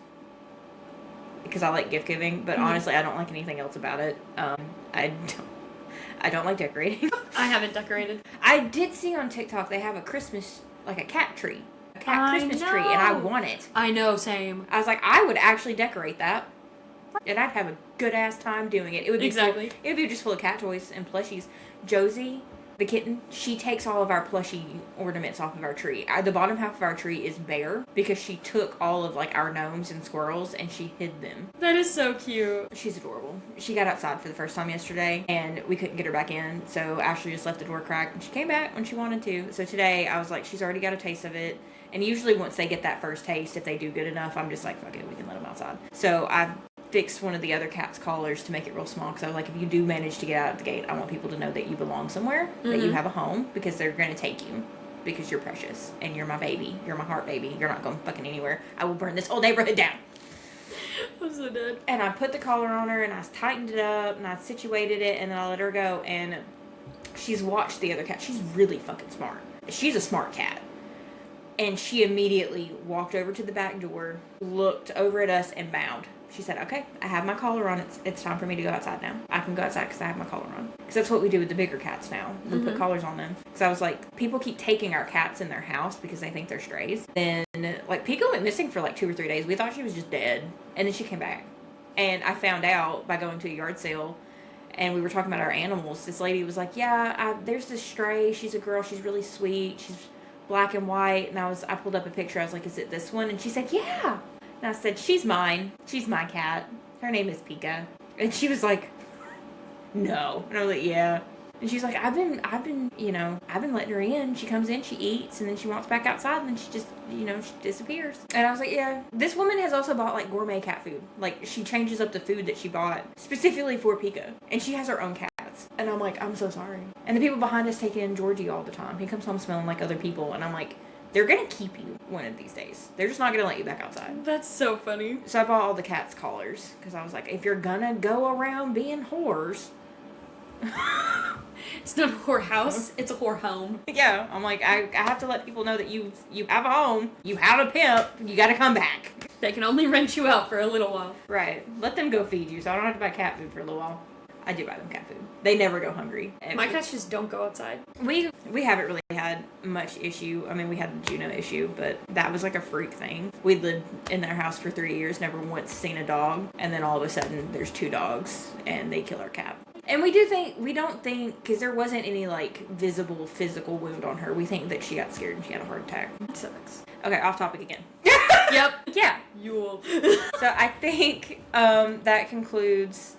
because I like gift giving, but honestly, I don't like anything else about it. I don't like decorating. I haven't decorated. I did see on TikTok they have a Christmas, like a cat tree. A cat Christmas tree, and I want it. I know, same. I was like, I would actually decorate that. And I'd have a good ass time doing it. It would be Exactly. It would be just full of cat toys and plushies. Josie, the kitten, she takes all of our plushie ornaments off of our tree. The bottom half of our tree is bare because she took all of like our gnomes and squirrels and she hid them. That is so cute. She's adorable. She got outside for the first time yesterday and we couldn't get her back in, so Ashley just left the door cracked and she came back when she wanted to. So today I was like, she's already got a taste of it. And usually once they get that first taste, if they do good enough, I'm just like, fuck it, we can let them outside. So I fixed one of the other cat's collars to make it real small because I was like, if you do manage to get out of the gate, I want people to know that you belong somewhere, that you have a home, because they're going to take you because you're precious and you're my baby. You're my heart baby. You're not going fucking anywhere. I will burn this whole neighborhood down. I'm so dead. And I put the collar on her and I tightened it up and I situated it and then I let her go and she's watched the other cat. She's really fucking smart. She's a smart cat. And she immediately walked over to the back door, looked over at us, and bowed. She said, okay, I have my collar on. It's time for me to go outside now. I can go outside because I have my collar on. Because that's what we do with the bigger cats now. We put collars on them. Because I was like, people keep taking our cats in their house because they think they're strays. Then, like, Pico went missing for like 2 or 3 days. We thought she was just dead. And then she came back. And I found out by going to a yard sale. And we were talking about our animals. This lady was like, yeah, there's this stray. She's a girl. She's really sweet. She's black and white. And I pulled up a picture. I was like, is it this one? And she said, yeah. And I said, she's mine. She's my cat. Her name is Pika. And she was like, no. And I was like, yeah. And she's like, I've been, I've been letting her in. She comes in, she eats, and then she walks back outside, and then she just, she disappears. And I was like, yeah. This woman has also bought, like, gourmet cat food. Like, she changes up the food that she bought specifically for Pika. And she has her own cats. And I'm like, I'm so sorry. And the people behind us take in Georgie all the time. He comes home smelling like other people. And I'm like, they're going to keep you one of these days. They're just not going to let you back outside. That's so funny. So I bought all the cats collars. Because I was like, if you're going to go around being whores... It's not a whorehouse, it's a whore home. Yeah, I'm like, I have to let people know that you have a home, you have a pimp, you gotta come back. They can only rent you out for a little while. Right. Let them go feed you, so I don't have to buy cat food for a little while. I do buy them cat food. They never go hungry. My cats just don't go outside. We haven't really had much issue. I mean, we had the Juno issue, but that was like a freak thing. We lived in their house for 3 years, never once seen a dog, and then all of a sudden there's 2 dogs, and they kill our cat. And we don't think, because there wasn't any, like, visible physical wound on her. We think that she got scared and she had a heart attack. That sucks. Okay, off topic again. Yep. Yeah. Yule. So I think that concludes,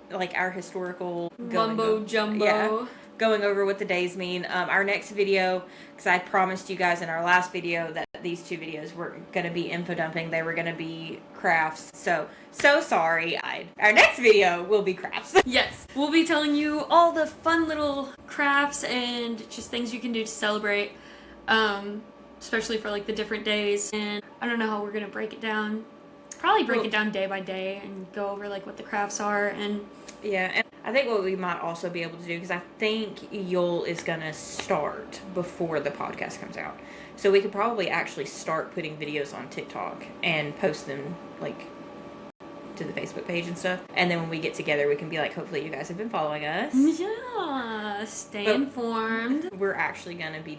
like, our historical... Mumbo jumbo. Yeah. Going over what the days mean. Our next video, because I promised you guys in our last video that these 2 videos were going to be info dumping. They were going to be crafts. So sorry. Our next video will be crafts. Yes. We'll be telling you all the fun little crafts and just things you can do to celebrate. Especially for, like, the different days. And I don't know how we're going to break it down. Probably break it down day by day and go over, like, what the crafts are and... Yeah, and I think what we might also be able to do, because I think Yule is going to start before the podcast comes out. So we could probably actually start putting videos on TikTok and post them, like, to the Facebook page and stuff. And then when we get together, we can be like, hopefully you guys have been following us. Yeah, stay informed. We're actually going to be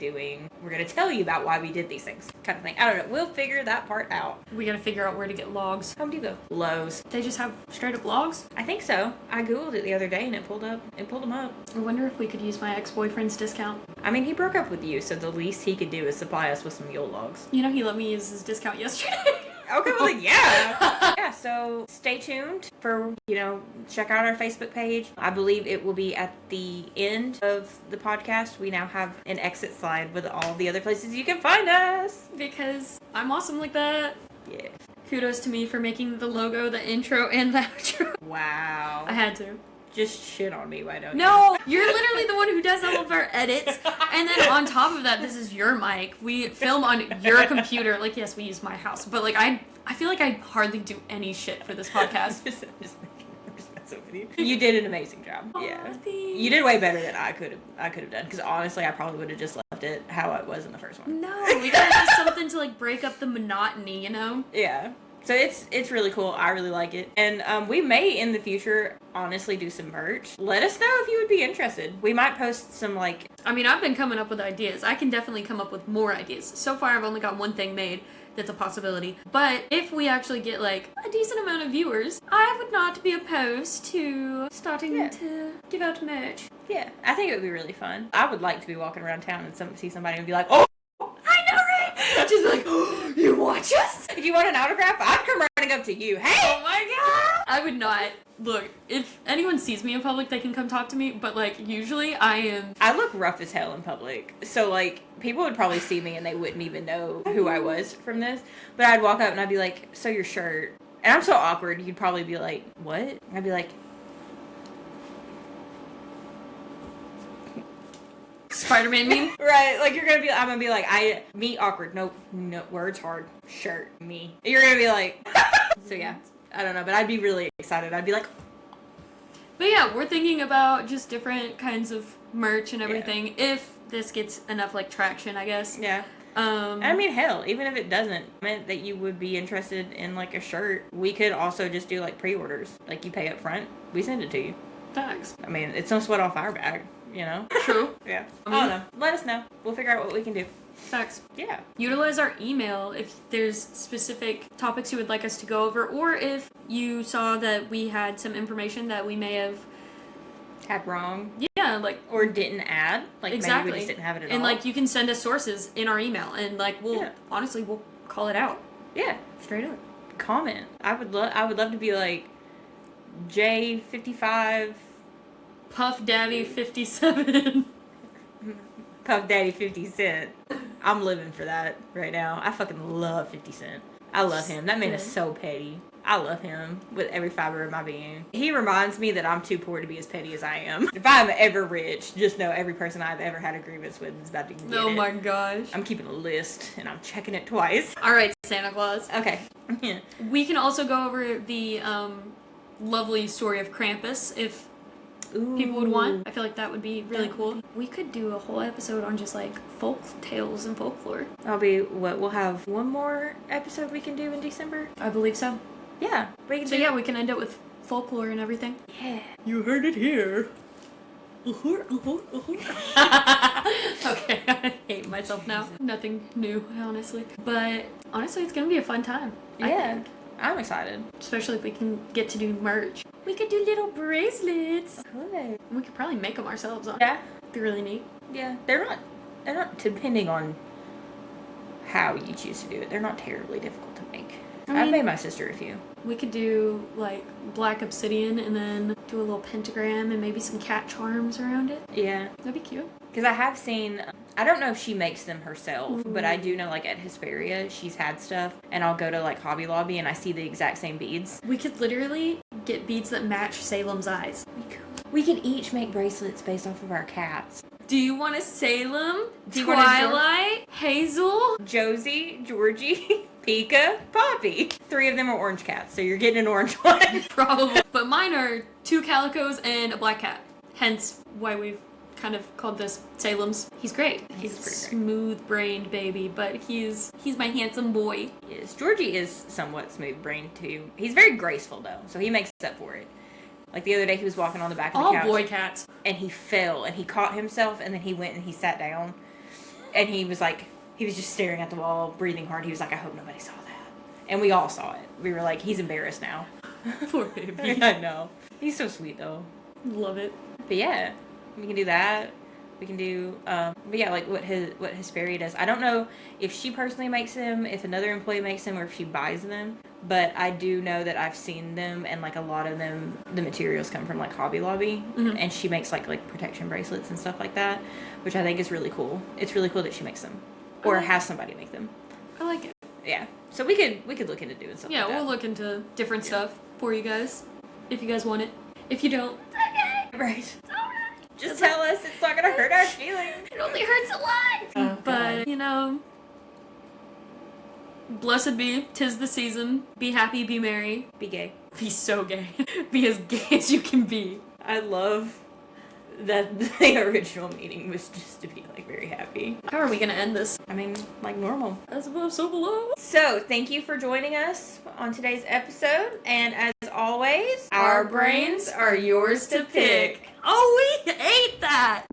we're going to tell you about why we did these things, kind of thing. I don't know. We'll figure that part out. We gotta figure out where to get logs. Home Depot. Lowe's. They just have straight up logs? I think so. I Googled it the other day and it pulled them up. I wonder if we could use my ex-boyfriend's discount. I mean, he broke up with you, so the least he could do is supply us with some Yule logs. You know, he let me use his discount yesterday. Okay, well then, yeah. Yeah, so stay tuned for, check out our Facebook page. I believe it will be at the end of the podcast. We now have an exit slide with all the other places you can find us. Because I'm awesome like that. Yeah. Kudos to me for making the logo, the intro, and the outro. Wow. I had to. Just shit on me, why don't you? No, you're literally the one who does all of our edits. And then on top of that, this is your mic. We film on your computer. Like, yes, we use my house. But, like, I feel like I hardly do any shit for this podcast. just messing with you. You did an amazing job. Aw, Yeah. thanks. You did way better than I could have done. Because honestly, I probably would have just left it how it was in the first one. No, we gotta do something to, like, break up the monotony, you know? Yeah. So it's really cool. I really like it. And we may in the future honestly do some merch. Let us know if you would be interested. We might post some like... I mean, I've been coming up with ideas. I can definitely come up with more ideas. So far, I've only got one thing made that's a possibility. But if we actually get like a decent amount of viewers, I would not be opposed to starting to give out merch. Yeah, I think it would be really fun. I would like to be walking around town and see somebody and be like, oh! I know, right? Just like, oh, you watch us? If you want an autograph, I'd come running up to you. Hey! Oh my god! I would not. Look, if anyone sees me in public, they can come talk to me, but, like, usually I look rough as hell in public. So, like, people would probably see me and they wouldn't even know who I was from this. But I'd walk up and I'd be like, so your shirt. And I'm so awkward, you'd probably be like, what? And I'd be like... Spider-Man meme? Right, like, I'm gonna be like, me awkward, no, words hard, shirt, me. You're gonna be like... So, yeah. I don't know, but I'd be really excited. I'd be like... But yeah, we're thinking about just different kinds of merch and everything, if this gets enough, like, traction, I guess. Yeah. I mean, hell, even if it doesn't, meant that you would be interested in, like, a shirt, we could also just do, like, pre-orders. Like, you pay up front, we send it to you. Thanks. I mean, it's no sweat off our back, you know? True. Yeah. I don't know. Let us know. We'll figure out what we can do. Thanks. Yeah. Utilize our email if there's specific topics you would like us to go over, or if you saw that we had some information that we may have had wrong. Yeah, like... Or didn't add. Like, exactly. Maybe we just didn't have it at all. And, like, you can send us sources in our email, and, like, honestly, we'll call it out. Yeah. Straight up. Comment. I would love to be, like, J55 Puff Daddy 57. Puff Daddy 50 Cent. I'm living for that right now. I fucking love 50 Cent. I love him. That man is so petty. I love him with every fiber of my being. He reminds me that I'm too poor to be as petty as I am. If I'm ever rich, just know every person I've ever had a grievance with is about to get Oh it. my gosh. I'm keeping a list and I'm checking it twice. Alright, Santa Claus. Okay. We can also go over the lovely story of Krampus if people would want. I feel like that would be really cool. We could do a whole episode on just like folk tales and folklore. That'll be what we'll have one more episode we can do in December. I believe so. Yeah. We can So do yeah, we can end it with folklore and everything. Yeah. You heard it here. Okay, I hate myself now. Nothing new, honestly. But honestly, it's gonna be a fun time. I Yeah. think. I'm excited. Especially if we can get to do merch. We could do little bracelets. Good. We could probably make them ourselves. Yeah. Be really neat. Yeah. They're not depending on how you choose to do it. They're not terribly difficult to make. I've made my sister a few. We could do like black obsidian and then do a little pentagram and maybe some cat charms around it. Yeah. That'd be cute. Because I have seen, I don't know if she makes them herself, but I do know like at Hesperia, she's had stuff. And I'll go to like Hobby Lobby and I see the exact same beads. We could literally get beads that match Salem's eyes. We could each make bracelets based off of our cats. Do you want a Salem, Do you want a Twilight, Hazel? Josie, Georgie, Pika, Poppy. 3 of them are orange cats, so you're getting an orange one. Probably. But mine are 2 calicos and a black cat. Hence why we've kind of called this Salem's. He's great. He's a pretty great. smooth-brained baby, but he's my handsome boy. Yes, Georgie is somewhat smooth-brained too. He's very graceful though, so he makes up for it. Like the other day, he was walking on the back of the All couch. boy cats. And he fell, and he caught himself, and then he went and he sat down. And he was like, he was just staring at the wall, breathing hard. He was like, I hope nobody saw that. And we all saw it. We were like, he's embarrassed now. Poor baby. I know. He's so sweet though. Love it. But yeah, we can do that. We can do, but yeah, like what Hesperia does. I don't know if she personally makes them, if another employee makes them, or if she buys them. But I do know that I've seen them, and like a lot of them, the materials come from like Hobby Lobby, and she makes like protection bracelets and stuff like that, which I think is really cool. It's really cool that she makes them, or has somebody make them. I like it. Yeah, so we could look into doing something. Yeah, like that. we'll look into different stuff for you guys if you guys want it. If you don't, okay. Right. Just tell us. It's not gonna hurt our feelings. It only hurts a lot. But, you know, blessed be, 'tis the season. Be happy, be merry. Be gay. Be so gay. Be as gay as you can be. I love that the original meaning was just to be like very happy. How are we gonna end this? I mean, like normal. As above, so below. So, thank you for joining us on today's episode. And as always, Our brains are yours to pick. Oh, we ate that!